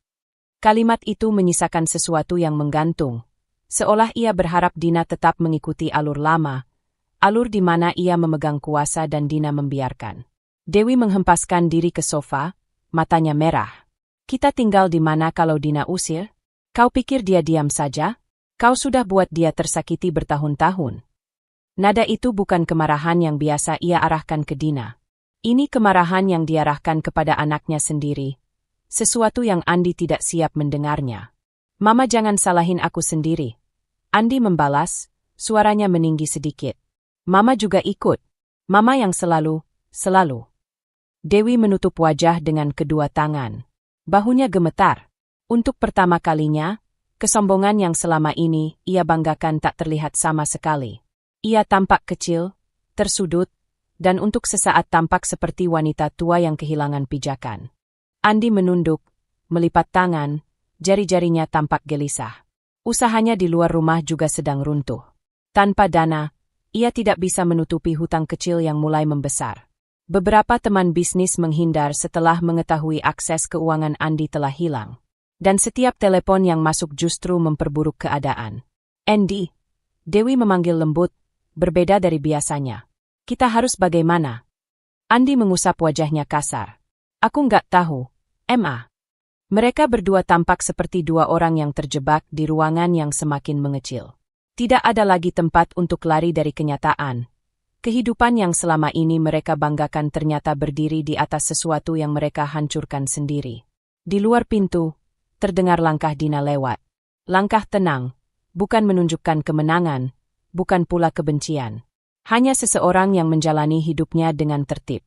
S1: Kalimat itu menyisakan sesuatu yang menggantung, seolah ia berharap Dina tetap mengikuti alur lama, alur di mana ia memegang kuasa dan Dina membiarkan. Dewi menghempaskan diri ke sofa, matanya merah. Kita tinggal di mana kalau Dina usir? Kau pikir dia diam saja? Kau sudah buat dia tersakiti bertahun-tahun. Nada itu bukan kemarahan yang biasa ia arahkan ke Dina. Ini kemarahan yang diarahkan kepada anaknya sendiri. Sesuatu yang Andi tidak siap mendengarnya. Mama jangan salahin aku sendiri. Andi membalas, suaranya meninggi sedikit. Mama juga ikut. Mama yang selalu. Dewi menutup wajah dengan kedua tangan. Bahunya gemetar. Untuk pertama kalinya, kesombongan yang selama ini ia banggakan tak terlihat sama sekali. Ia tampak kecil, tersudut, dan untuk sesaat tampak seperti wanita tua yang kehilangan pijakan. Andi menunduk, melipat tangan, jari-jarinya tampak gelisah. Usahanya di luar rumah juga sedang runtuh. Tanpa dana, ia tidak bisa menutupi hutang kecil yang mulai membesar. Beberapa teman bisnis menghindar setelah mengetahui akses keuangan Andi telah hilang. Dan setiap telepon yang masuk justru memperburuk keadaan. Andy, Dewi memanggil lembut, berbeda dari biasanya. Kita harus bagaimana? Andi mengusap wajahnya kasar. Aku nggak tahu, Ma. Mereka berdua tampak seperti dua orang yang terjebak di ruangan yang semakin mengecil. Tidak ada lagi tempat untuk lari dari kenyataan. Kehidupan yang selama ini mereka banggakan ternyata berdiri di atas sesuatu yang mereka hancurkan sendiri. Di luar pintu, terdengar langkah Dina lewat. Langkah tenang, bukan menunjukkan kemenangan, bukan pula kebencian. Hanya seseorang yang menjalani hidupnya dengan tertib.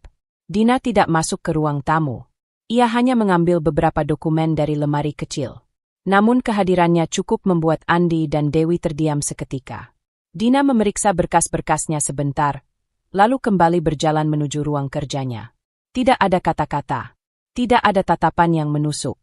S1: Dina tidak masuk ke ruang tamu. Ia hanya mengambil beberapa dokumen dari lemari kecil. Namun kehadirannya cukup membuat Andi dan Dewi terdiam seketika. Dina memeriksa berkas-berkasnya sebentar, lalu kembali berjalan menuju ruang kerjanya. Tidak ada kata-kata. Tidak ada tatapan yang menusuk.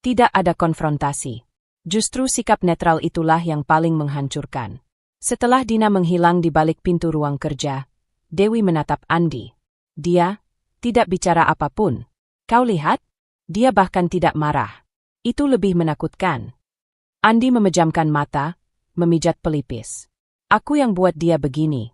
S1: Tidak ada konfrontasi. Justru sikap netral itulah yang paling menghancurkan. Setelah Dina menghilang di balik pintu ruang kerja, Dewi menatap Andi. Dia tidak bicara apapun. Kau lihat? Dia bahkan tidak marah. Itu lebih menakutkan. Andi memejamkan mata, memijat pelipis. Aku yang buat dia begini.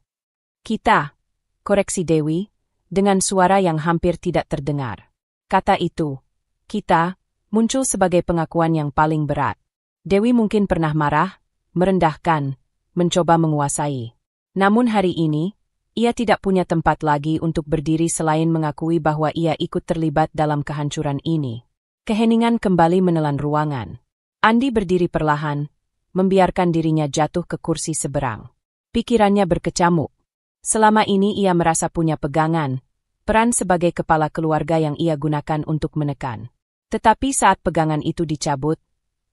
S1: Kita, koreksi Dewi, dengan suara yang hampir tidak terdengar. Kata itu, kita, muncul sebagai pengakuan yang paling berat. Dewi mungkin pernah marah, merendahkan, mencoba menguasai. Namun hari ini, ia tidak punya tempat lagi untuk berdiri selain mengakui bahwa ia ikut terlibat dalam kehancuran ini. Keheningan kembali menelan ruangan. Andi berdiri perlahan, membiarkan dirinya jatuh ke kursi seberang. Pikirannya berkecamuk. Selama ini ia merasa punya pegangan, peran sebagai kepala keluarga yang ia gunakan untuk menekan. Tetapi saat pegangan itu dicabut,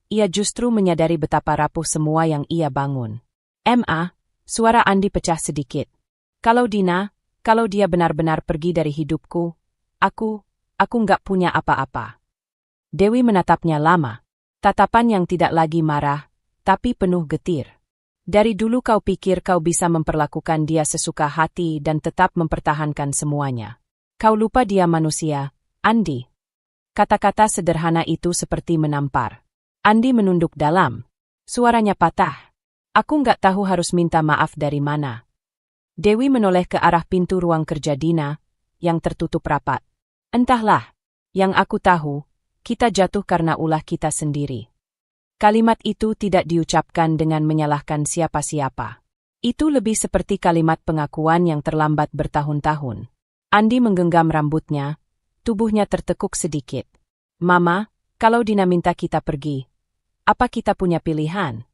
S1: ia justru menyadari betapa rapuh semua yang ia bangun. Ma, suara Andi pecah sedikit. Kalau Dina, kalau dia benar-benar pergi dari hidupku, aku nggak punya apa-apa. Dewi menatapnya lama. Tatapan yang tidak lagi marah, tapi penuh getir. Dari dulu kau pikir kau bisa memperlakukan dia sesuka hati dan tetap mempertahankan semuanya. Kau lupa dia manusia, Andi. Kata-kata sederhana itu seperti menampar. Andi menunduk dalam. Suaranya patah. Aku nggak tahu harus minta maaf dari mana. Dewi menoleh ke arah pintu ruang kerja Dina, yang tertutup rapat. Entahlah, yang aku tahu, kita jatuh karena ulah kita sendiri. Kalimat itu tidak diucapkan dengan menyalahkan siapa-siapa. Itu lebih seperti kalimat pengakuan yang terlambat bertahun-tahun. Andi menggenggam rambutnya, tubuhnya tertekuk sedikit. Mama, kalau Dina minta kita pergi, apa kita punya pilihan?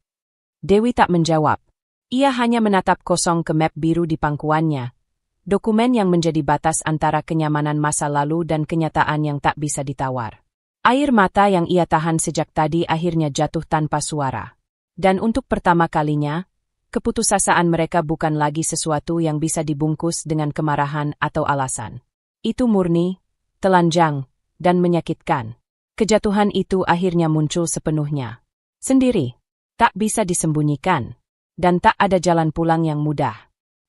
S1: Dewi tak menjawab. Ia hanya menatap kosong ke map biru di pangkuannya. Dokumen yang menjadi batas antara kenyamanan masa lalu dan kenyataan yang tak bisa ditawar. Air mata yang ia tahan sejak tadi akhirnya jatuh tanpa suara. Dan untuk pertama kalinya, keputusasaan mereka bukan lagi sesuatu yang bisa dibungkus dengan kemarahan atau alasan. Itu murni, telanjang, dan menyakitkan. Kejatuhan itu akhirnya muncul sepenuhnya. Sendiri, tak bisa disembunyikan, dan tak ada jalan pulang yang mudah.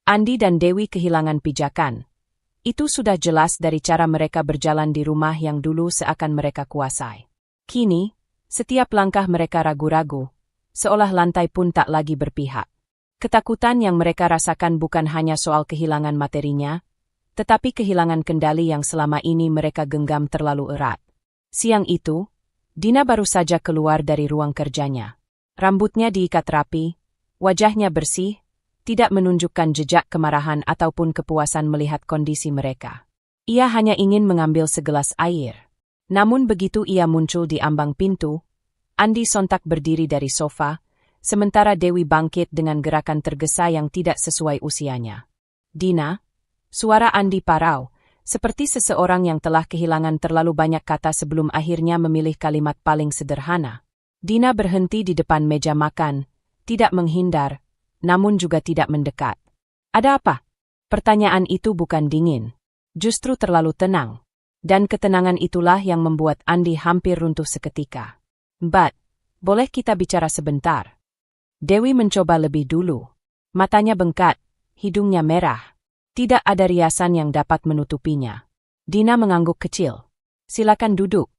S1: Andi dan Dewi kehilangan pijakan. Itu sudah jelas dari cara mereka berjalan di rumah yang dulu seakan mereka kuasai. Kini, setiap langkah mereka ragu-ragu, seolah lantai pun tak lagi berpihak. Ketakutan yang mereka rasakan bukan hanya soal kehilangan materinya, tetapi kehilangan kendali yang selama ini mereka genggam terlalu erat. Siang itu, Dina baru saja keluar dari ruang kerjanya. Rambutnya diikat rapi, wajahnya bersih, tidak menunjukkan jejak kemarahan ataupun kepuasan melihat kondisi mereka. Ia hanya ingin mengambil segelas air. Namun begitu ia muncul di ambang pintu, Andi sontak berdiri dari sofa, sementara Dewi bangkit dengan gerakan tergesa yang tidak sesuai usianya. Dina, suara Andi parau, Seperti seseorang yang telah kehilangan terlalu banyak kata sebelum akhirnya memilih kalimat paling sederhana. Dina berhenti di depan meja makan, tidak menghindar, namun juga tidak mendekat. Ada apa? Pertanyaan itu bukan dingin, justru terlalu tenang. Dan ketenangan itulah yang membuat Andi hampir runtuh seketika. Mbak, boleh kita bicara sebentar? Dewi mencoba lebih dulu. Matanya bengkak, hidungnya merah. Tidak ada riasan yang dapat menutupinya. Dina mengangguk kecil. Silakan duduk.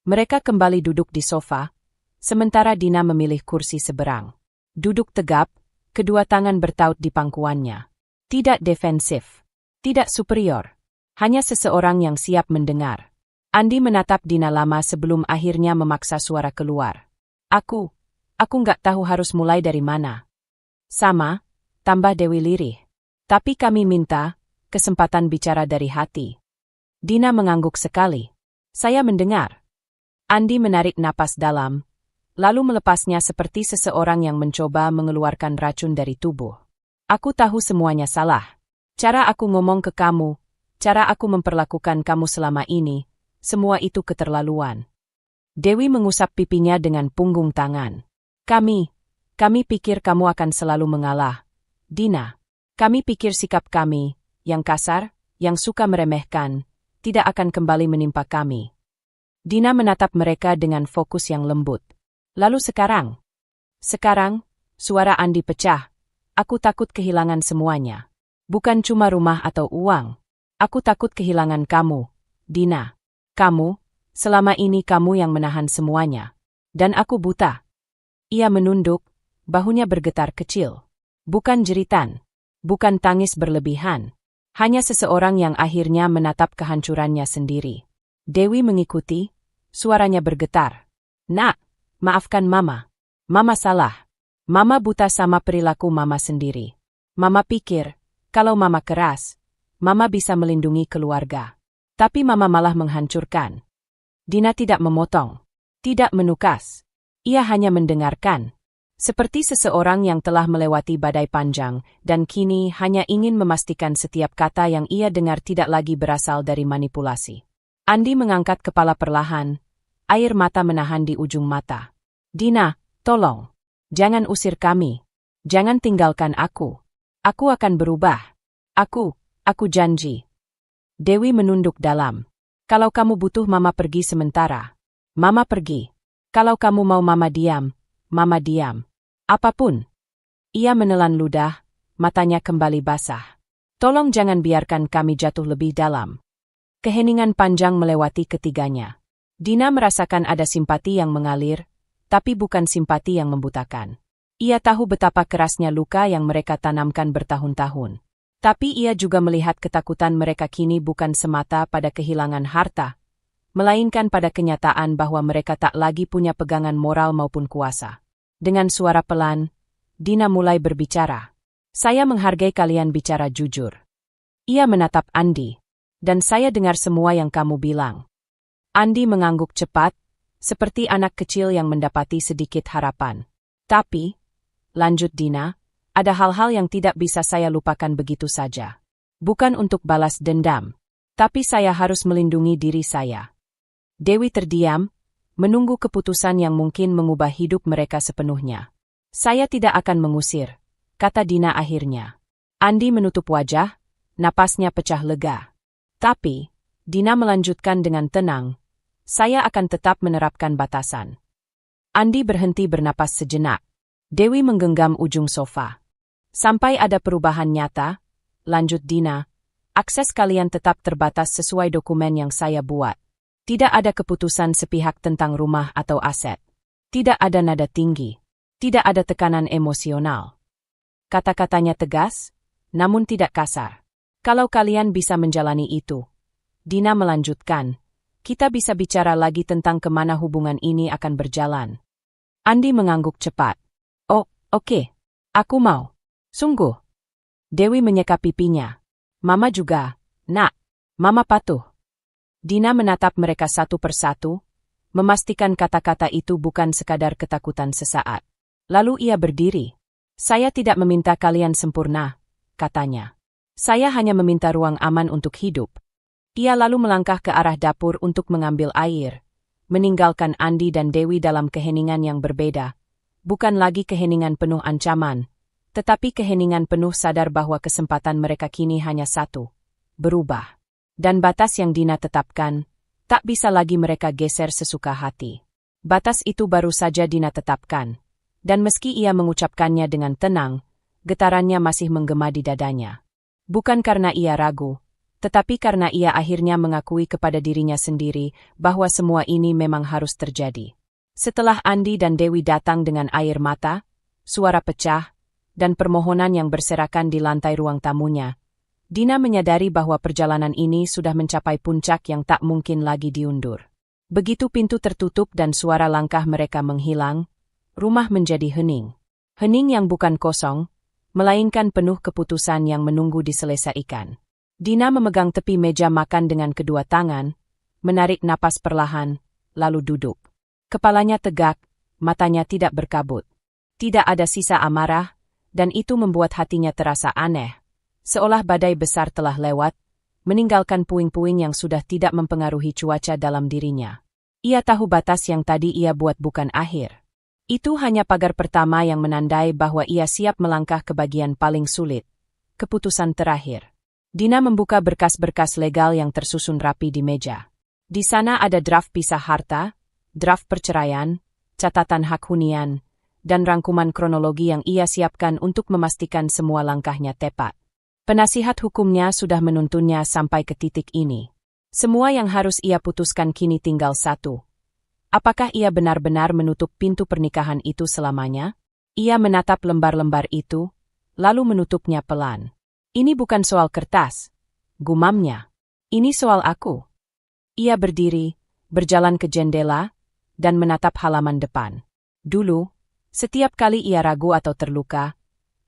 S1: Mereka kembali duduk di sofa, sementara Dina memilih kursi seberang. Duduk tegap, kedua tangan bertaut di pangkuannya. Tidak defensif, tidak superior. Hanya seseorang yang siap mendengar. Andi menatap Dina lama sebelum akhirnya memaksa suara keluar. Aku nggak tahu harus mulai dari mana. Sama, tambah Dewi lirih. Tapi kami minta kesempatan bicara dari hati. Dina mengangguk sekali. Saya mendengar. Andi menarik napas dalam, lalu melepasnya seperti seseorang yang mencoba mengeluarkan racun dari tubuh. Aku tahu semuanya salah. Cara aku ngomong ke kamu, cara aku memperlakukan kamu selama ini, semua itu keterlaluan. Dewi mengusap pipinya dengan punggung tangan. Kami pikir kamu akan selalu mengalah. Dina. Kami pikir sikap kami, yang kasar, yang suka meremehkan, tidak akan kembali menimpa kami. Dina menatap mereka dengan fokus yang lembut. Lalu sekarang, suara Andi pecah. Aku takut kehilangan semuanya. Bukan cuma rumah atau uang. Aku takut kehilangan kamu, Dina. Kamu, selama ini kamu yang menahan semuanya. Dan aku buta. Ia menunduk, bahunya bergetar kecil. Bukan jeritan. Bukan tangis berlebihan. Hanya seseorang yang akhirnya menatap kehancurannya sendiri. Dewi mengikuti, suaranya bergetar. Nak, maafkan Mama. Mama salah. Mama buta sama perilaku Mama sendiri. Mama pikir, kalau Mama keras, Mama bisa melindungi keluarga. Tapi Mama malah menghancurkan. Dina tidak memotong. Tidak menukas. Ia hanya mendengarkan. Seperti seseorang yang telah melewati badai panjang, dan kini hanya ingin memastikan setiap kata yang ia dengar tidak lagi berasal dari manipulasi. Andi mengangkat kepala perlahan, air mata menahan di ujung mata. Dina, tolong. Jangan usir kami. Jangan tinggalkan aku. Aku akan berubah. Aku janji. Dewi menunduk dalam. Kalau kamu butuh Mama pergi sementara. Mama pergi. Kalau kamu mau Mama diam, Mama diam. Apapun. Ia menelan ludah, matanya kembali basah. Tolong jangan biarkan kami jatuh lebih dalam. Keheningan panjang melewati ketiganya. Dina merasakan ada simpati yang mengalir, tapi bukan simpati yang membutakan. Ia tahu betapa kerasnya luka yang mereka tanamkan bertahun-tahun. Tapi ia juga melihat ketakutan mereka kini bukan semata pada kehilangan harta, melainkan pada kenyataan bahwa mereka tak lagi punya pegangan moral maupun kuasa. Dengan suara pelan, Dina mulai berbicara. Saya menghargai kalian bicara jujur. Ia menatap Andi. Dan saya dengar semua yang kamu bilang. Andi mengangguk cepat, seperti anak kecil yang mendapati sedikit harapan. Tapi, lanjut Dina, ada hal-hal yang tidak bisa saya lupakan begitu saja. Bukan untuk balas dendam, tapi saya harus melindungi diri saya. Dewi terdiam, menunggu keputusan yang mungkin mengubah hidup mereka sepenuhnya. Saya tidak akan mengusir, kata Dina akhirnya. Andi menutup wajah, napasnya pecah lega. Tapi, Dina melanjutkan dengan tenang, saya akan tetap menerapkan batasan. Andi berhenti bernapas sejenak. Dewi menggenggam ujung sofa. Sampai ada perubahan nyata, lanjut Dina, akses kalian tetap terbatas sesuai dokumen yang saya buat. Tidak ada keputusan sepihak tentang rumah atau aset. Tidak ada nada tinggi. Tidak ada tekanan emosional. Kata-katanya tegas, namun tidak kasar. Kalau kalian bisa menjalani itu, Dina melanjutkan, kita bisa bicara lagi tentang kemana hubungan ini akan berjalan. Andi mengangguk cepat. Oh, oke. Aku mau. Sungguh. Dewi menyeka pipinya. Mama juga, nak. Mama patuh. Dina menatap mereka satu persatu, memastikan kata-kata itu bukan sekadar ketakutan sesaat. Lalu ia berdiri. Saya tidak meminta kalian sempurna, katanya. Saya hanya meminta ruang aman untuk hidup. Ia lalu melangkah ke arah dapur untuk mengambil air, meninggalkan Andi dan Dewi dalam keheningan yang berbeda. Bukan lagi keheningan penuh ancaman, tetapi keheningan penuh sadar bahwa kesempatan mereka kini hanya satu, berubah. Dan batas yang Dina tetapkan, tak bisa lagi mereka geser sesuka hati. Batas itu baru saja Dina tetapkan, dan meski ia mengucapkannya dengan tenang, getarannya masih menggema di dadanya. Bukan karena ia ragu, tetapi karena ia akhirnya mengakui kepada dirinya sendiri bahwa semua ini memang harus terjadi. Setelah Andi dan Dewi datang dengan air mata, suara pecah, dan permohonan yang berserakan di lantai ruang tamunya, Dina menyadari bahwa perjalanan ini sudah mencapai puncak yang tak mungkin lagi diundur. Begitu pintu tertutup dan suara langkah mereka menghilang, rumah menjadi hening. Hening yang bukan kosong, melainkan penuh keputusan yang menunggu diselesaikan. Dina memegang tepi meja makan dengan kedua tangan, menarik napas perlahan, lalu duduk. Kepalanya tegak, matanya tidak berkabut. Tidak ada sisa amarah, dan itu membuat hatinya terasa aneh. Seolah badai besar telah lewat, meninggalkan puing-puing yang sudah tidak mempengaruhi cuaca dalam dirinya. Ia tahu batas yang tadi ia buat bukan akhir. Itu hanya pagar pertama yang menandai bahwa ia siap melangkah ke bagian paling sulit, keputusan terakhir. Dina membuka berkas-berkas legal yang tersusun rapi di meja. Di sana ada draft pisah harta, draft perceraian, catatan hak hunian, dan rangkuman kronologi yang ia siapkan untuk memastikan semua langkahnya tepat. Penasihat hukumnya sudah menuntunnya sampai ke titik ini. Semua yang harus ia putuskan kini tinggal satu. Apakah ia benar-benar menutup pintu pernikahan itu selamanya? Ia menatap lembar-lembar itu, lalu menutupnya pelan. Ini bukan soal kertas, gumamnya. Ini soal aku. Ia berdiri, berjalan ke jendela, dan menatap halaman depan. Dulu, setiap kali ia ragu atau terluka,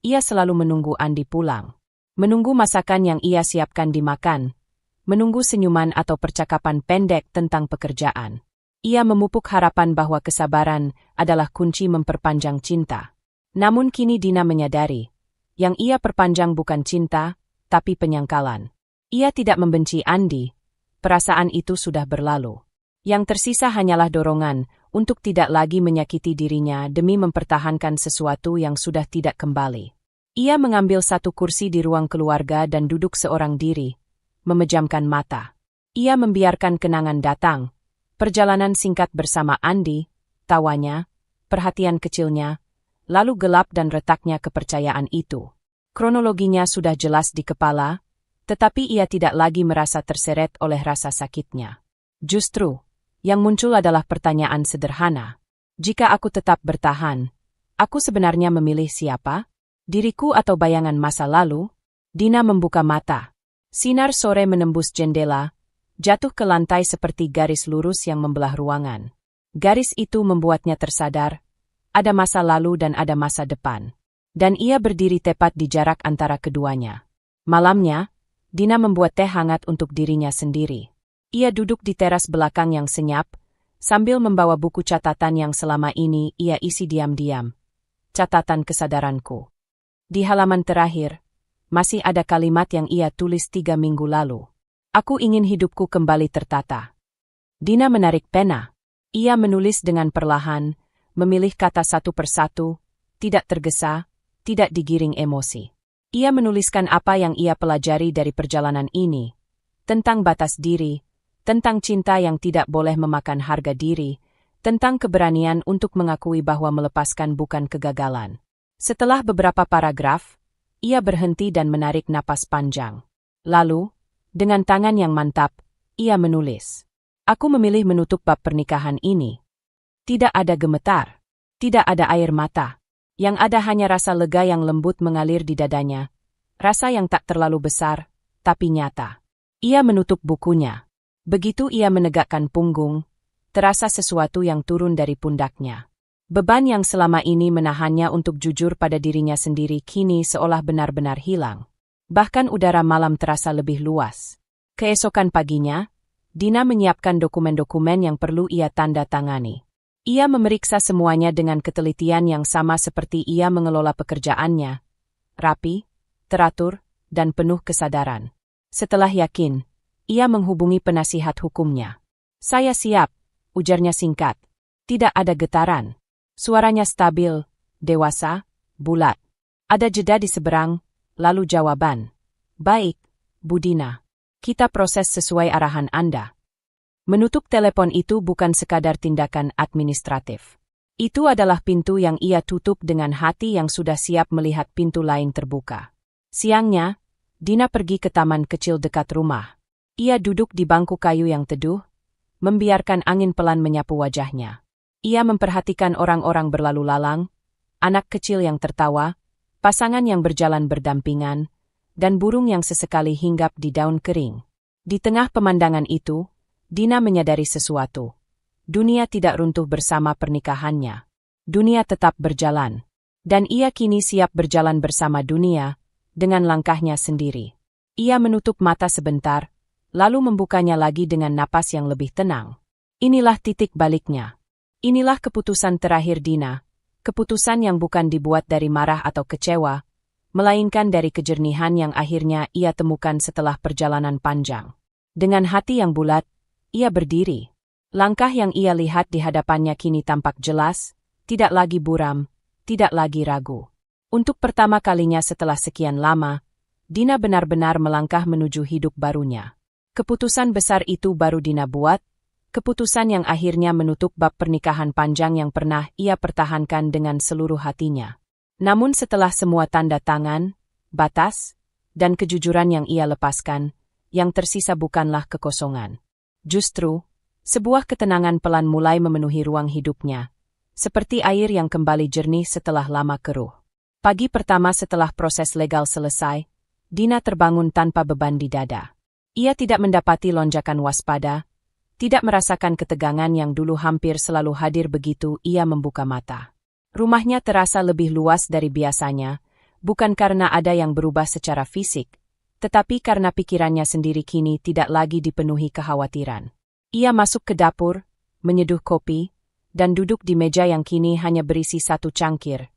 S1: ia selalu menunggu Andi pulang. Menunggu masakan yang ia siapkan dimakan, menunggu senyuman atau percakapan pendek tentang pekerjaan. Ia memupuk harapan bahwa kesabaran adalah kunci memperpanjang cinta. Namun kini Dina menyadari, yang ia perpanjang bukan cinta, tapi penyangkalan. Ia tidak membenci Andi, perasaan itu sudah berlalu. Yang tersisa hanyalah dorongan untuk tidak lagi menyakiti dirinya demi mempertahankan sesuatu yang sudah tidak kembali. Ia mengambil satu kursi di ruang keluarga dan duduk seorang diri, memejamkan mata. Ia membiarkan kenangan datang, perjalanan singkat bersama Andi, tawanya, perhatian kecilnya, lalu gelap dan retaknya kepercayaan itu. Kronologinya sudah jelas di kepala, tetapi ia tidak lagi merasa terseret oleh rasa sakitnya. Justru, yang muncul adalah pertanyaan sederhana. Jika aku tetap bertahan, aku sebenarnya memilih siapa? Diriku atau bayangan masa lalu? Dina membuka mata. Sinar sore menembus jendela, jatuh ke lantai seperti garis lurus yang membelah ruangan. Garis itu membuatnya tersadar, ada masa lalu dan ada masa depan. Dan ia berdiri tepat di jarak antara keduanya. Malamnya, Dina membuat teh hangat untuk dirinya sendiri. Ia duduk di teras belakang yang senyap, sambil membawa buku catatan yang selama ini ia isi diam-diam. Catatan kesadaranku. Di halaman terakhir, masih ada kalimat yang ia tulis 3 minggu lalu. Aku ingin hidupku kembali tertata. Dina menarik pena. Ia menulis dengan perlahan, memilih kata satu persatu, tidak tergesa, tidak digiring emosi. Ia menuliskan apa yang ia pelajari dari perjalanan ini, tentang batas diri, tentang cinta yang tidak boleh memakan harga diri, tentang keberanian untuk mengakui bahwa melepaskan bukan kegagalan. Setelah beberapa paragraf, ia berhenti dan menarik napas panjang. Lalu, dengan tangan yang mantap, ia menulis, "Aku memilih menutup bab pernikahan ini." Tidak ada gemetar, tidak ada air mata. Yang ada hanya rasa lega yang lembut mengalir di dadanya, rasa yang tak terlalu besar, tapi nyata. Ia menutup bukunya. Begitu ia menegakkan punggung, terasa sesuatu yang turun dari pundaknya. Beban yang selama ini menahannya untuk jujur pada dirinya sendiri kini seolah benar-benar hilang. Bahkan udara malam terasa lebih luas. Keesokan paginya, Dina menyiapkan dokumen-dokumen yang perlu ia tanda tangani. Ia memeriksa semuanya dengan ketelitian yang sama seperti ia mengelola pekerjaannya. Rapi, teratur, dan penuh kesadaran. Setelah yakin, Ia menghubungi penasihat hukumnya. "Saya siap," ujarnya singkat. Tidak ada getaran. Suaranya stabil, dewasa, bulat. Ada jeda di seberang, lalu jawaban. "Baik, Bu Dina. Kita proses sesuai arahan Anda." Menutup telepon itu bukan sekadar tindakan administratif. Itu adalah pintu yang ia tutup dengan hati yang sudah siap melihat pintu lain terbuka. Siangnya, Dina pergi ke taman kecil dekat rumah. Ia duduk di bangku kayu yang teduh, membiarkan angin pelan menyapu wajahnya. Ia memperhatikan orang-orang berlalu lalang, anak kecil yang tertawa, pasangan yang berjalan berdampingan, dan burung yang sesekali hinggap di daun kering. Di tengah pemandangan itu, Dina menyadari sesuatu. Dunia tidak runtuh bersama pernikahannya. Dunia tetap berjalan. Dan ia kini siap berjalan bersama dunia, dengan langkahnya sendiri. Ia menutup mata sebentar, lalu membukanya lagi dengan napas yang lebih tenang. Inilah titik baliknya. Inilah keputusan terakhir Dina. Keputusan yang bukan dibuat dari marah atau kecewa, melainkan dari kejernihan yang akhirnya ia temukan setelah perjalanan panjang. Dengan hati yang bulat, ia berdiri. Langkah yang ia lihat di hadapannya kini tampak jelas, tidak lagi buram, tidak lagi ragu. Untuk pertama kalinya setelah sekian lama, Dina benar-benar melangkah menuju hidup barunya. Keputusan besar itu baru Dina buat, keputusan yang akhirnya menutup bab pernikahan panjang yang pernah ia pertahankan dengan seluruh hatinya. Namun setelah semua tanda tangan, batas, dan kejujuran yang ia lepaskan, yang tersisa bukanlah kekosongan. Justru, sebuah ketenangan pelan mulai memenuhi ruang hidupnya, seperti air yang kembali jernih setelah lama keruh. Pagi pertama setelah proses legal selesai, Dina terbangun tanpa beban di dada. Ia tidak mendapati lonjakan waspada, tidak merasakan ketegangan yang dulu hampir selalu hadir begitu ia membuka mata. Rumahnya terasa lebih luas dari biasanya, bukan karena ada yang berubah secara fisik, tetapi karena pikirannya sendiri kini tidak lagi dipenuhi kekhawatiran. Ia masuk ke dapur, menyeduh kopi, dan duduk di meja yang kini hanya berisi satu cangkir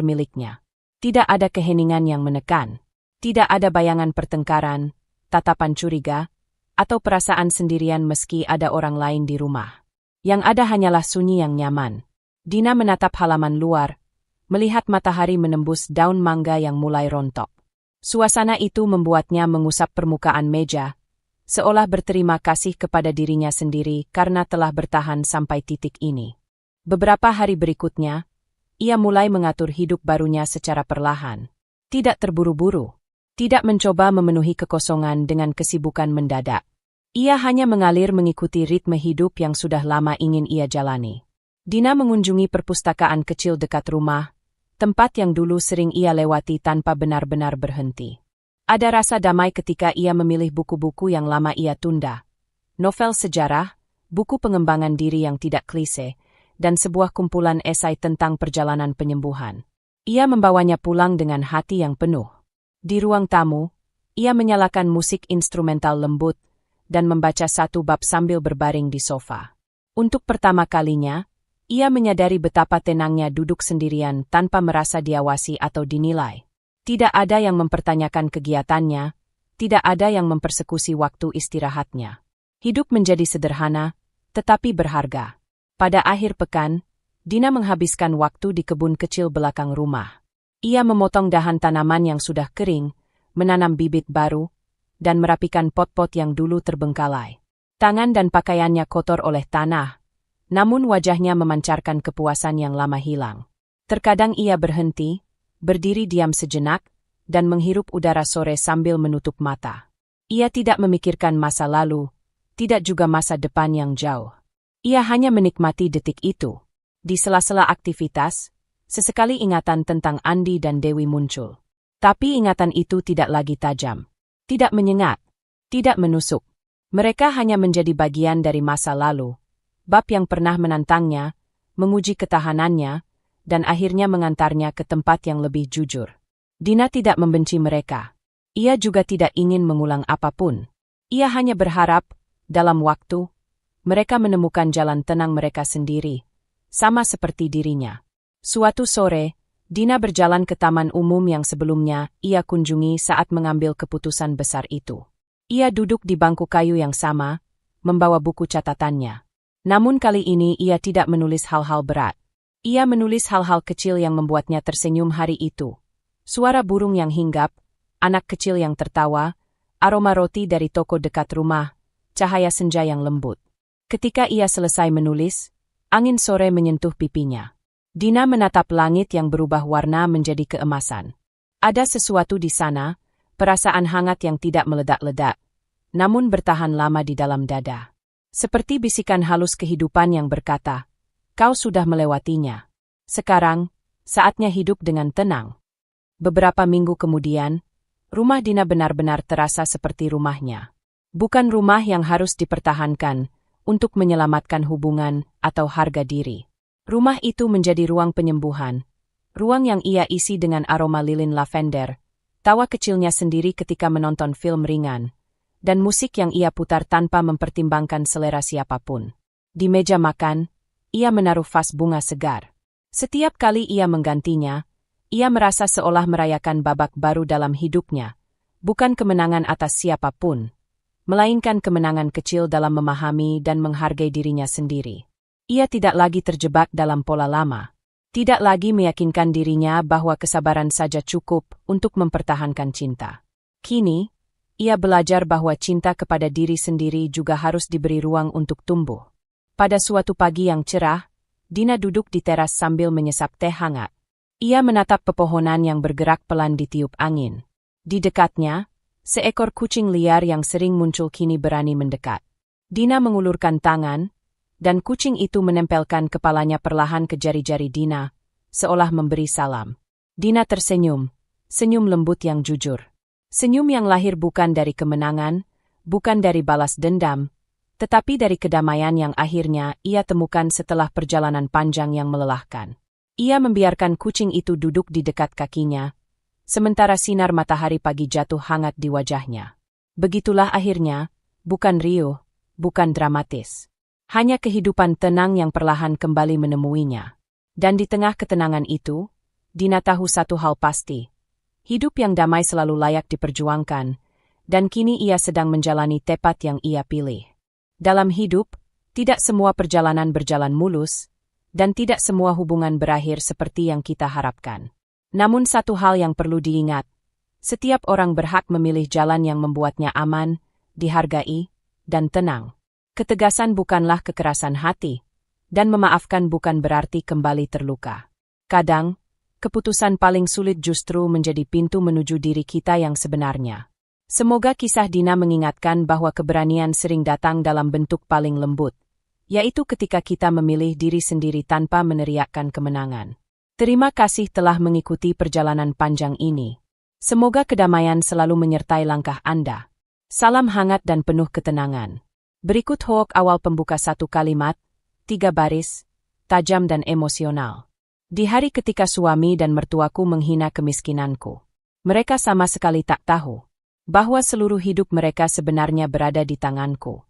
S1: miliknya. Tidak ada keheningan yang menekan. Tidak ada bayangan pertengkaran, tatapan curiga, atau perasaan sendirian meski ada orang lain di rumah. Yang ada hanyalah sunyi yang nyaman. Dina menatap halaman luar, melihat matahari menembus daun mangga yang mulai rontok. Suasana itu membuatnya mengusap permukaan meja, seolah berterima kasih kepada dirinya sendiri karena telah bertahan sampai titik ini. Beberapa hari berikutnya, ia mulai mengatur hidup barunya secara perlahan. Tidak terburu-buru, tidak mencoba memenuhi kekosongan dengan kesibukan mendadak. Ia hanya mengalir mengikuti ritme hidup yang sudah lama ingin ia jalani. Dina mengunjungi perpustakaan kecil dekat rumah, tempat yang dulu sering ia lewati tanpa benar-benar berhenti. Ada rasa damai ketika ia memilih buku-buku yang lama ia tunda. Novel sejarah, buku pengembangan diri yang tidak klise, dan sebuah kumpulan esai tentang perjalanan penyembuhan. Ia membawanya pulang dengan hati yang penuh. Di ruang tamu, ia menyalakan musik instrumental lembut dan membaca satu bab sambil berbaring di sofa. Untuk pertama kalinya, ia menyadari betapa tenangnya duduk sendirian tanpa merasa diawasi atau dinilai. Tidak ada yang mempertanyakan kegiatannya, tidak ada yang mempersekusi waktu istirahatnya. Hidup menjadi sederhana, tetapi berharga. Pada akhir pekan, Dina menghabiskan waktu di kebun kecil belakang rumah. Ia memotong dahan tanaman yang sudah kering, menanam bibit baru, dan merapikan pot-pot yang dulu terbengkalai. Tangan dan pakaiannya kotor oleh tanah, namun wajahnya memancarkan kepuasan yang lama hilang. Terkadang ia berhenti, berdiri diam sejenak, dan menghirup udara sore sambil menutup mata. Ia tidak memikirkan masa lalu, tidak juga masa depan yang jauh. Ia hanya menikmati detik itu. Di sela-sela aktivitas, sesekali ingatan tentang Andi dan Dewi muncul. Tapi ingatan itu tidak lagi tajam. Tidak menyengat, tidak menusuk. Mereka hanya menjadi bagian dari masa lalu, bab yang pernah menantangnya, menguji ketahanannya, dan akhirnya mengantarnya ke tempat yang lebih jujur. Dina tidak membenci mereka. Ia juga tidak ingin mengulang apapun. Ia hanya berharap, dalam waktu, mereka menemukan jalan tenang mereka sendiri, sama seperti dirinya. Suatu sore, Dina berjalan ke taman umum yang sebelumnya ia kunjungi saat mengambil keputusan besar itu. Ia duduk di bangku kayu yang sama, membawa buku catatannya. Namun kali ini ia tidak menulis hal-hal berat. Ia menulis hal-hal kecil yang membuatnya tersenyum hari itu. Suara burung yang hinggap, anak kecil yang tertawa, aroma roti dari toko dekat rumah, cahaya senja yang lembut. Ketika ia selesai menulis, angin sore menyentuh pipinya. Dina menatap langit yang berubah warna menjadi keemasan. Ada sesuatu di sana, perasaan hangat yang tidak meledak-ledak, namun bertahan lama di dalam dada. Seperti bisikan halus kehidupan yang berkata, "Kau sudah melewatinya. Sekarang, saatnya hidup dengan tenang." Beberapa minggu kemudian, rumah Dina benar-benar terasa seperti rumahnya. Bukan rumah yang harus dipertahankan untuk menyelamatkan hubungan atau harga diri. Rumah itu menjadi ruang penyembuhan, ruang yang ia isi dengan aroma lilin lavender, tawa kecilnya sendiri ketika menonton film ringan, dan musik yang ia putar tanpa mempertimbangkan selera siapapun. Di meja makan, ia menaruh vas bunga segar. Setiap kali ia menggantinya, ia merasa seolah merayakan babak baru dalam hidupnya, bukan kemenangan atas siapapun, melainkan kemenangan kecil dalam memahami dan menghargai dirinya sendiri. Ia tidak lagi terjebak dalam pola lama, tidak lagi meyakinkan dirinya bahwa kesabaran saja cukup untuk mempertahankan cinta. Kini, ia belajar bahwa cinta kepada diri sendiri juga harus diberi ruang untuk tumbuh. Pada suatu pagi yang cerah, Dina duduk di teras sambil menyesap teh hangat. Ia menatap pepohonan yang bergerak pelan ditiup angin. Di dekatnya, seekor kucing liar yang sering muncul kini berani mendekat. Dina mengulurkan tangan, dan kucing itu menempelkan kepalanya perlahan ke jari-jari Dina, seolah memberi salam. Dina tersenyum, senyum lembut yang jujur. Senyum yang lahir bukan dari kemenangan, bukan dari balas dendam, tetapi dari kedamaian yang akhirnya ia temukan setelah perjalanan panjang yang melelahkan. Ia membiarkan kucing itu duduk di dekat kakinya, sementara sinar matahari pagi jatuh hangat di wajahnya. Begitulah akhirnya, bukan riuh, bukan dramatis. Hanya kehidupan tenang yang perlahan kembali menemuinya. Dan di tengah ketenangan itu, Dina tahu satu hal pasti. Hidup yang damai selalu layak diperjuangkan, dan kini ia sedang menjalani tepat yang ia pilih. Dalam hidup, tidak semua perjalanan berjalan mulus, dan tidak semua hubungan berakhir seperti yang kita harapkan. Namun satu hal yang perlu diingat, setiap orang berhak memilih jalan yang membuatnya aman, dihargai, dan tenang. Ketegasan bukanlah kekerasan hati, dan memaafkan bukan berarti kembali terluka. Kadang, keputusan paling sulit justru menjadi pintu menuju diri kita yang sebenarnya. Semoga kisah Dina mengingatkan bahwa keberanian sering datang dalam bentuk paling lembut, yaitu ketika kita memilih diri sendiri tanpa meneriakkan kemenangan. Terima kasih telah mengikuti perjalanan panjang ini. Semoga kedamaian selalu menyertai langkah Anda. Salam hangat dan penuh ketenangan. Berikut hoak awal pembuka satu kalimat, 3 baris, tajam dan emosional. Di hari ketika suami dan mertuaku menghina kemiskinanku, mereka sama sekali tak tahu bahwa seluruh hidup mereka sebenarnya berada di tanganku.